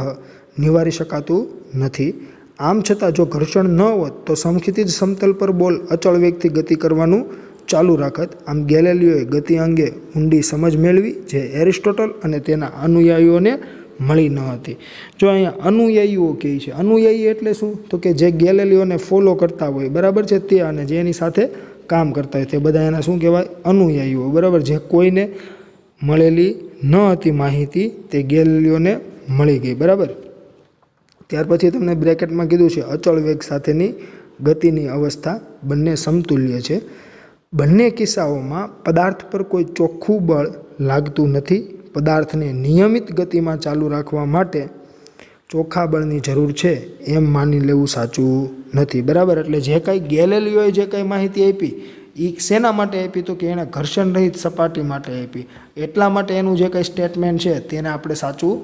નિવારી શકાતું નથી. આમ છતાં જો ઘર્ષણ ન હોત તો સમક્ષિતિજ સમતલ પર બોલ અચળ વેગથી ગતિ કરવાનું ચાલુ રાખત. આમ ગેલેલિયોએ ગતિ અંગે ઊંડી સમજ મેળવી જે એરિસ્ટોટલ અને તેના અનુયાયીઓને મળી ન હતી. જો અહીંયા અનુયાયીઓ કહે છે, અનુયાયી એટલે શું તો કે જે ગેલેલિયોને ફોલો કરતા હોય, બરાબર છે, તે અને જે એની સાથે કામ કરતા હોય તે બધા એના શું કહેવાય, અનુયાયીઓ, બરાબર. જે કોઈને મળેલી ન હતી માહિતી તે ગેલેલિયોને મળી ગઈ, બરાબર. ત્યાર પછી તમને બ્રેકેટમાં કીધું છે અચળ વેગ સાથેની ગતિની અવસ્થા બંને સમતુલ્ય છે. બંને કિસ્સાઓમાં પદાર્થ પર કોઈ ચોખ્ખું બળ લાગતું નથી. પદાર્થને નિયમિત ગતિમાં ચાલુ રાખવા માટે ચોખ્ખા બળની જરૂર છે એમ માની લેવું સાચું નથી, બરાબર. એટલે જે કાંઈ ગેલેલિયોએ જે કાંઈ માહિતી આપી એ શેના માટે આપી તો કે એણે ઘર્ષણ રહિત સપાટી માટે આપી, એટલા માટે એનું જે કાંઈ સ્ટેટમેન્ટ છે તેને આપણે સાચું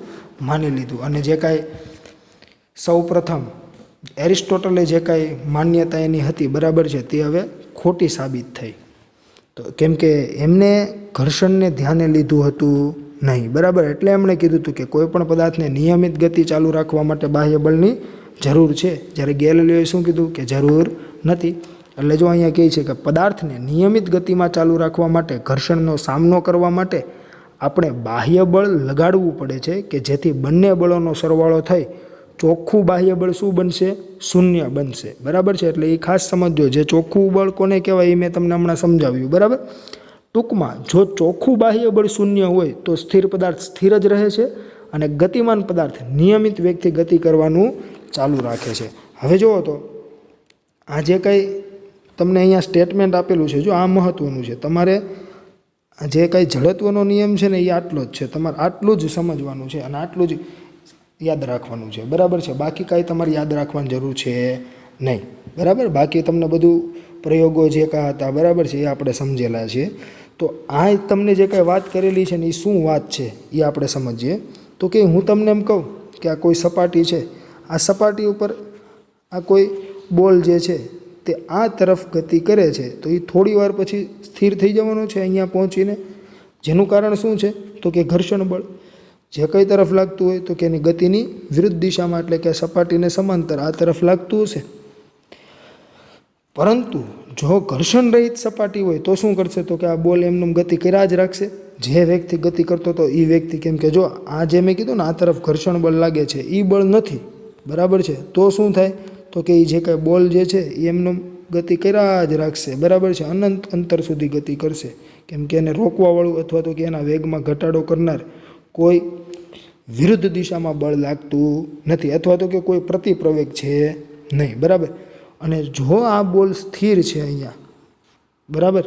માની લીધું. અને જે કાંઈ સૌપ્રથમ એરિસ્ટોટલે જે કાંઈ માન્યતા એની હતી, બરાબર છે, તે હવે ખોટી સાબિત થઈ. તો કેમ કે એમને ઘર્ષણને ધ્યાને લીધું હતું નહીં, બરાબર. એટલે એમણે કીધું હતું કે કોઈ પણ પદાર્થને નિયમિત ગતિ ચાલુ રાખવા માટે બાહ્ય બળની જરૂર છે, જ્યારે ગેલેલિયોએ શું કીધું કે જરૂર નથી. એટલે જો અહીંયા કહે છે કે પદાર્થને નિયમિત ગતિમાં ચાલુ રાખવા માટે ઘર્ષણનો સામનો કરવા માટે આપણે બાહ્ય બળ લગાડવું પડે છે કે જેથી બંને બળોનો સરવાળો થઈ ચોખ્ખું બાહ્ય બળ શું બનશે, શૂન્ય બનશે, બરાબર છે. એટલે એ ખાસ સમજજો, જે ચોખ્ખું બળ કોને કહેવાય એ મેં તમને હમણાં સમજાવ્યું, બરાબર. ટૂંકમાં જો ચોખ્ખું બાહ્ય બળ શૂન્ય હોય તો સ્થિર પદાર્થ સ્થિર જ રહે છે અને ગતિમાન પદાર્થ નિયમિત વેગથી ગતિ કરવાનું ચાલુ રાખે છે. હવે જુઓ તો આ જે કંઈ તમને અહીંયા સ્ટેટમેન્ટ આપેલું છે, જો આ મહત્ત્વનું છે. તમારે જે કાંઈ જડત્વનો નિયમ છે ને એ આટલો જ છે, તમારે આટલું જ સમજવાનું છે અને આટલું જ યાદ રાખવાનું છે, બરાબર છે. બાકી કાંઈ તમારે યાદ રાખવાની જરૂર છે નહીં, બરાબર. બાકી તમને બધું પ્રયોગો જે કાંઈ હતા, બરાબર છે, એ આપણે સમજેલા છીએ. તો આ તમને જે કાંઈ વાત કરેલી છે ને એ શું વાત છે એ આપણે સમજીએ. તો કે હું તમને એમ કહું કે આ કોઈ સપાટી છે, આ સપાટી ઉપર આ કોઈ બોલ જે છે તે આ તરફ ગતિ કરે છે, તો એ થોડી વાર પછી સ્થિર થઈ જવાનો છે અહીંયા પહોંચીને. જેનું કારણ શું છે તો કે ઘર્ષણ બળ. જે કઈ તરફ લાગતું હોય તો કે એની ગતિની વિરુદ્ધ દિશામાં, એટલે કે સપાટીને સમાંતર આ તરફ લાગતું હશે. પરંતુ જો ઘર્ષણ રહિત સપાટી હોય તો શું કરશે? તો કે આ બોલ એમનું ગતિ કર્યા જ રાખશે. જે વ્યક્તિ ગતિ કરતો હતો એ વ્યક્તિ, કેમ કે જો આ જે મેં કીધું ને આ તરફ ઘર્ષણ બળ લાગે છે એ બળ નથી, બરાબર છે. તો શું થાય? તો કે એ જે કાંઈ બોલ જે છે એ એમનું ગતિ કર્યા જ રાખશે, બરાબર છે. અનંત અંતર સુધી ગતિ કરશે, કેમ કે એને રોકવાવાળું અથવા તો કે એના વેગમાં ઘટાડો કરનાર કોઈ વિરુદ્ધ દિશામાં બળ લાગતું નથી, અથવા તો કે કોઈ પ્રતિપ્રવેગ છે નહીં, બરાબર. અને જો આ બોલ સ્થિર છે અહીંયા, બરાબર,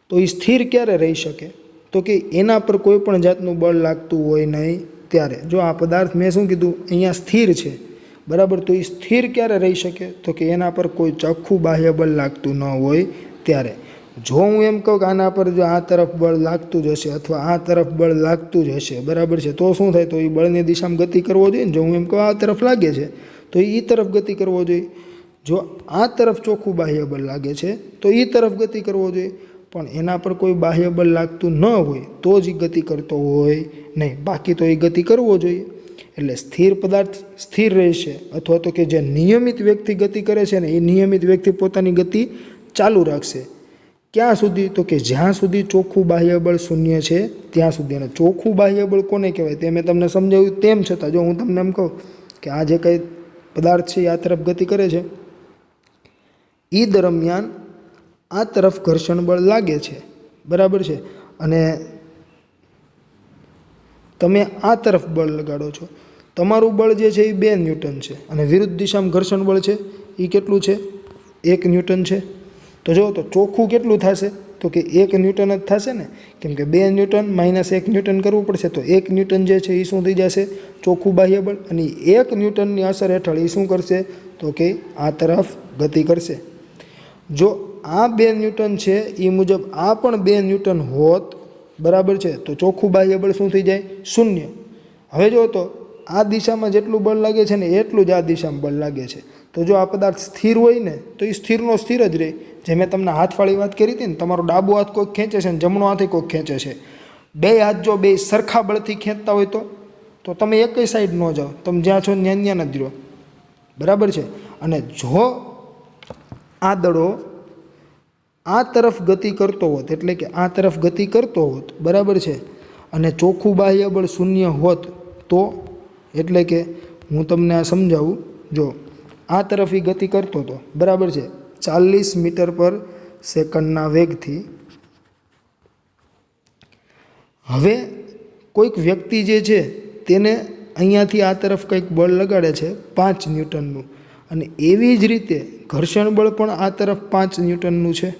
તો એ સ્થિર ક્યારે રહી શકે? તો કે એના પર કોઈ પણ જાતનું બળ લાગતું હોય નહીં ત્યારે. જો આ પદાર્થ મેં શું કીધું અહીંયા સ્થિર છે, બરાબર, તો એ સ્થિર ક્યારે રહી શકે? તો કે એના પર કોઈ ચોખ્ખું બાહ્ય બળ લાગતું ન હોય ત્યારે. જો હું એમ કહું કે આના પર જો આ તરફ બળ લાગતું જ હશે અથવા આ તરફ બળ લાગતું જ હશે, બરાબર છે, તો શું થાય? તો એ બળની દિશામાં ગતિ કરવો જોઈએ ને. જો હું એમ કહું આ તરફ લાગે છે તો એ તરફ ગતિ કરવો જોઈએ. જો આ તરફ ચોખ્ખું બાહ્ય બળ લાગે છે તો એ તરફ ગતિ કરવો જોઈએ. પણ એના પર કોઈ બાહ્ય બળ લાગતું ન હોય તો જ એ ગતિ કરતો હોય નહીં, બાકી તો એ ગતિ કરવો જોઈએ. એટલે સ્થિર પદાર્થ સ્થિર રહેશે, અથવા તો કે જે નિયમિત વ્યક્તિ ગતિ કરે છે ને એ નિયમિત વ્યક્તિ પોતાની ગતિ ચાલુ રાખશે. ક્યાં સુધી? તો કે જ્યાં સુધી ચોખ્ખું બાહ્ય બળ શૂન્ય છે ત્યાં સુધી. અને ચોખ્ખું બાહ્ય બળ કોને કહેવાય તે મેં તમને સમજાવ્યું. તેમ છતાં જો હું તમને એમ કહું કે આ જે કંઈ પદાર્થ છે એ આ તરફ ગતિ કરે છે, એ દરમિયાન આ તરફ ઘર્ષણ બળ લાગે છે, બરાબર છે, અને તમે આ તરફ બળ લગાડો છો, તમારું બળ જે છે એ 2 ન્યૂટન છે અને વિરુદ્ધ દિશામાં ઘર્ષણ બળ છે એ કેટલું છે? 1 ન્યૂટન છે. તો જો તો ચોખ્ખું કેટલું થશે? તો કે 1 ન્યૂટન જ થશે ને, કેમ કે 2 ન્યૂટન માઇનસ 1 ન્યૂટન કરવું પડશે. તો 1 ન્યૂટન જે છે એ શું થઈ જશે? ચોખ્ખું બાહ્ય બળ. અને 1 ન્યૂટનની અસર હેઠળ એ શું કરશે? તો કે આ તરફ ગતિ કરશે. જો આ 2 ન્યૂટન છે એ મુજબ આ પણ 2 ન્યૂટન હોત, બરાબર છે, તો ચોખ્ખું બાહ્ય બળ શું થઈ જાય? 0. હવે જો તો આ દિશામાં જેટલું બળ લાગે છે ને એટલું જ આ દિશામાં બળ લાગે છે. તો જો આ પદાર્થ સ્થિર હોય ને તો એ સ્થિરનો સ્થિર જ રહે. જે મેં તમને હાથવાળી વાત કરી હતી ને, તમારો ડાબો હાથ કોઈક ખેંચે છે ને જમણો હાથ કોઈક ખેંચે છે, 2 હાથ જો 2 સરખા બળથી ખેંચતા હોય તો તમે એકય સાઈડ ન જાઓ, તમે જ્યાં છો ત્યાં જ રહો, બરાબર છે. અને જો આ દડો આ તરફ ગતિ કરતો હોત, એટલે કે આ તરફ ગતિ કરતો હોત, બરાબર છે, અને ચોખ્ખું બાહ્ય બળ 0 હોત તો, એટલે કે હું તમને આ સમજાવું. જો આ તરફ એ ગતિ કરતો હતો, બરાબર છે, 40 મીટર પર સેકન્ડના વેગથી. હવે કોઈક વ્યક્તિ જે છે તેને અહીંયાથી આ તરફ કંઈક બળ લગાડે છે 5 ન્યૂટનનું, અને એવી જ રીતે ઘર્ષણ બળ પણ આ તરફ 5 ન્યૂટનનું છે.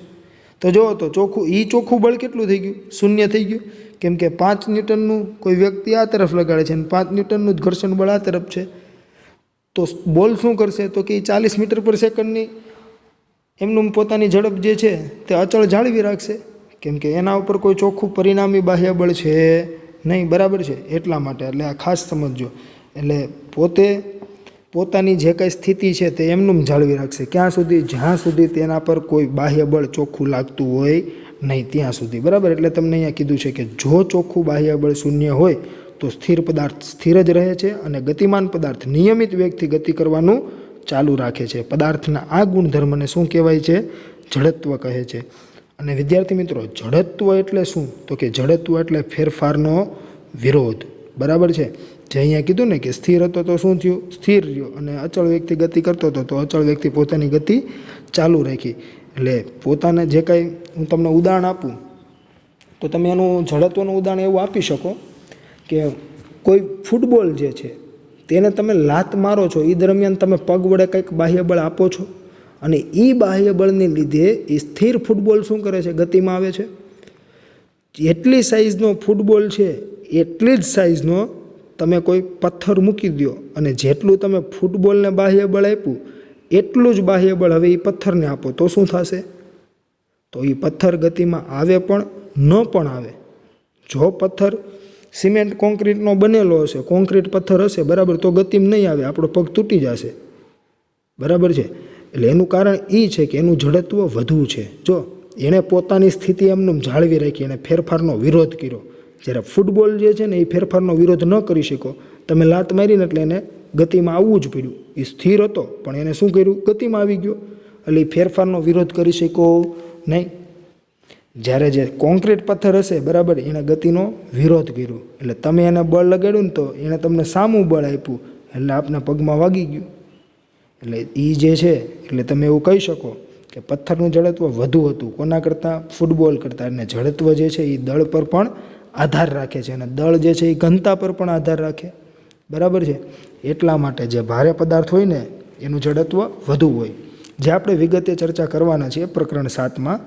તો જો તો ચોખ્ખું બળ કેટલું થઈ ગયું? 0 થઈ ગયું, કેમ કે 5 ન્યૂટનનું કોઈ વ્યક્તિ આ તરફ લગાડે છે અને 5 ન્યૂટનનું જ ઘર્ષણ બળ આ તરફ છે. તો બોલ શું કરશે? તો કે 40 મીટર પર સેકન્ડની એમનું પોતાની ઝડપ જે છે તે અચળ જાળવી રાખશે, કેમ કે એના ઉપર કોઈ ચોખ્ખું પરિણામી બાહ્ય બળ છે નહીં, બરાબર છે. એટલા માટે એટલે આ ખાસ સમજજો. એટલે પોતાની જે કાંઈ સ્થિતિ છે તે એમનું જાળવી રાખશે. ક્યાં સુધી? જ્યાં સુધી તેના પર કોઈ બાહ્ય બળ ચોખ્ખું લાગતું હોય નહીં ત્યાં સુધી, બરાબર. એટલે તમને અહીંયા કીધું છે કે જો ચોખ્ખું બાહ્ય બળ 0 હોય તો સ્થિર પદાર્થ સ્થિર જ રહે છે અને ગતિમાન પદાર્થ નિયમિત વેગથી ગતિ કરવાનું ચાલુ રાખે છે. પદાર્થના આ ગુણધર્મને શું કહેવાય છે? જડત્વ કહે છે. અને વિદ્યાર્થી મિત્રો, જડત્વ એટલે શું? તો કે જડત્વ એટલે ફેરફારનો વિરોધ, બરાબર છે. જે અહીંયા કીધું ને કે સ્થિર હતો તો શું થયું? સ્થિર રહ્યો. અને અચળ વ્યક્તિ ગતિ કરતો હતો તો અચળ વ્યક્તિ પોતાની ગતિ ચાલુ રાખી. એટલે પોતાને જે કાંઈ હું તમને ઉદાહરણ આપું તો તમે એનું જડત્વનું ઉદાહરણ એવું આપી શકો કે કોઈ ફૂટબોલ જે છે તેને તમે લાત મારો છો, એ દરમિયાન તમે પગ વડે કંઈક બાહ્ય બળ આપો છો, અને એ બાહ્ય બળને લીધે એ સ્થિર ફૂટબોલ શું કરે છે? ગતિમાં આવે છે. જેટલી સાઇઝનો ફૂટબોલ છે એટલી જ સાઇઝનો તમે કોઈ પથ્થર મૂકી દો અને જેટલું તમે ફૂટબોલને બાહ્ય બળ આપ્યું એટલું જ બાહ્ય બળ હવે એ પથ્થરને આપો તો શું થશે? તો એ પથ્થર ગતિમાં આવે પણ ન પણ આવે. જો પથ્થર સિમેન્ટ કોન્ક્રીટનો બનેલો હશે, કોન્ક્રીટ પથ્થર હશે, બરાબર, તો ગતિમાં નહીં આવે, આપણો પગ તૂટી જશે, બરાબર છે. એટલે એનું કારણ એ છે કે એનું જડત્વ વધુ છે. જો એણે પોતાની સ્થિતિ એમનું જાળવી રાખી અને ફેરફારનો વિરોધ કર્યો. જ્યારે ફૂટબોલ જે છે ને એ ફેરફારનો વિરોધ ન કરી શકો, તમે લાત મારીને એટલે એને ગતિમાં આવવું જ પડ્યું. એ સ્થિર હતો પણ એને શું કર્યું? ગતિમાં આવી ગયો. એટલે એ ફેરફારનો વિરોધ કરી શકો નહીં. જ્યારે જે કોન્ક્રીટ પથ્થર હશે બરાબર એણે ગતિનો વિરોધ કર્યો એટલે તમે એને બળ લગાડ્યું ને તો એણે તમને સામું બળ આપ્યું એટલે આપને પગમાં વાગી ગયું. એટલે એ જે છે એટલે તમે એવું કહી શકો કે પથ્થરનું જડત્વ વધુ હતું કોના કરતાં? ફૂટબોલ કરતાં. અને જડત્વ જે છે એ દળ પર પણ આધાર રાખે છે અને દળ જે છે એ ઘનતા પર પણ આધાર રાખે. બરાબર છે. એટલા માટે જે ભારે પદાર્થ હોય ને એનું જડત્વ વધુ હોય, જે આપણે વિગતે ચર્ચા કરવાના છીએ પ્રકરણ 7માં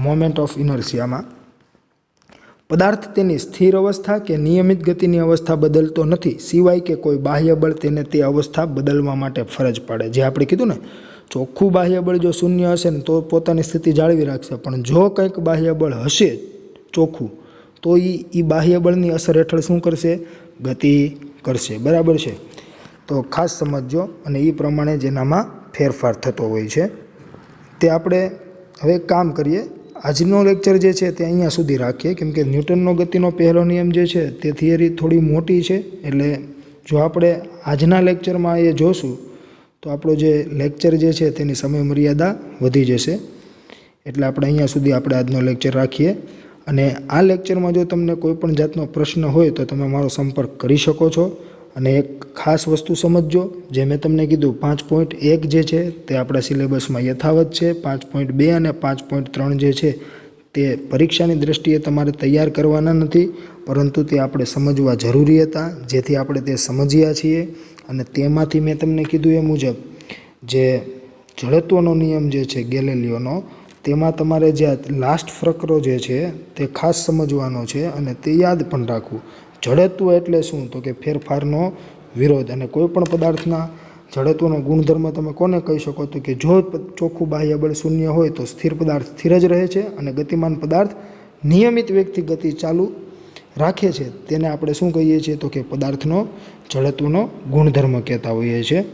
મોમેન્ટ ઓફ ઇનર્શિયામાં. પદાર્થ તેની સ્થિર અવસ્થા કે નિયમિત ગતિની અવસ્થા બદલતો નથી સિવાય કે કોઈ બાહ્ય બળ તેને તે અવસ્થા બદલવા માટે ફરજ પાડે. જે આપણે કીધું ને ચોખ્ખું બાહ્ય બળ જો શૂન્ય હશે ને તો પોતાની સ્થિતિ જાળવી રાખશે, પણ જો કંઈક બાહ્ય બળ હશે ચોખ્ખું તો એ બાહ્ય બળની અસર હેઠળ શું કરશે? ગતિ કરશે. બરાબર છે. તો ખાસ સમજજો અને એ પ્રમાણે જેનામાં ફેરફાર થતો હોય છે તે આપણે હવે કામ કરીએ. આજનો લેક્ચર જે છે તે અહીંયા સુધી રાખીએ, કેમ કે ન્યૂટનનો ગતિનો પહેલો નિયમ જે છે તે થિયરી થોડી મોટી છે. એટલે જો આપણે આજના લેક્ચરમાં એ જોશું તો આપણો જે લેક્ચર જે છે તેની સમય મર્યાદા વધી જશે. એટલે આપણે અહીંયા સુધી આપણે આજનો લેક્ચર રાખીએ. અને આ લેક્ચરમાં જો તમને કોઈ પણ જાતનો પ્રશ્ન હોય તો તમે મારો સંપર્ક કરી શકો છો. અને એક ખાસ વસ્તુ સમજજો, જે મેં તમને કીધું 5.1 જે છે તે આપણા સિલેબસમાં યથાવત છે. 5.2 અને 5.3 જે છે તે પરીક્ષાની દ્રષ્ટિએ તમારે તૈયાર કરવાના નથી, પરંતુ તે આપણે સમજવા જરૂરી હતા, જેથી આપણે તે સમજ્યા છીએ. અને તેમાંથી મેં તમને કીધું એ મુજબ જે જડત્વનો નિયમ જે છે ગેલેલિયોનો, તેમાં તમારે જે લાસ્ટ ફકરો જે છે તે ખાસ સમજવાનો છે અને તે યાદ પણ રાખવું. જડત્વ એટલે શું? તો કે ફેરફારનો વિરોધ. અને કોઈ પણ પદાર્થના જડત્વનો ગુણધર્મ તમે કોને કહી શકો? તો કે જો ચોખ્ખું બાહ્ય બળ શૂન્ય હોય તો સ્થિર પદાર્થ સ્થિર જ રહે છે અને ગતિમાન પદાર્થ નિયમિત વેગથી ગતિ ચાલુ રાખે છે તેને આપણે શું કહીએ છીએ? તો કે પદાર્થનો જડત્વનો ગુણધર્મ કહેતા હોઈએ છીએ.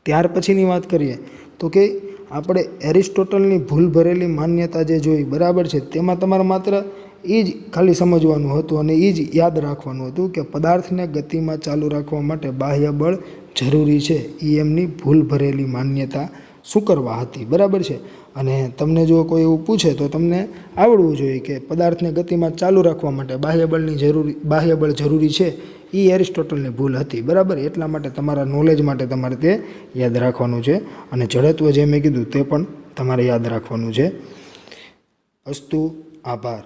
ત્યાર પછીની વાત કરીએ તો કે આપણે એરિસ્ટોટલની ભૂલ ભરેલી માન્યતા જે જોઈ બરાબર છે, તેમાં તમારે માત્ર એ જ ખાલી સમજવાનું હતું અને એ જ યાદ રાખવાનું હતું કે પદાર્થને ગતિમાં ચાલુ રાખવા માટે બાહ્ય બળ જરૂરી છે. એ એમની ભૂલ ભરેલી માન્યતા શું કરવા હતી? બરાબર છે. અને તમને જો કોઈ એવું પૂછે તો તમને આવડવું જોઈએ કે પદાર્થને ગતિમાં ચાલુ રાખવા માટે બાહ્ય બળ જરૂરી છે, એ એરિસ્ટોટલની ભૂલ હતી. બરાબર. એટલા માટે તમારા નોલેજ માટે તમારે તે યાદ રાખવાનું છે. અને જડત્વ જે મેં કીધું તે પણ તમારે યાદ રાખવાનું છે. અસ્તુ. આભાર.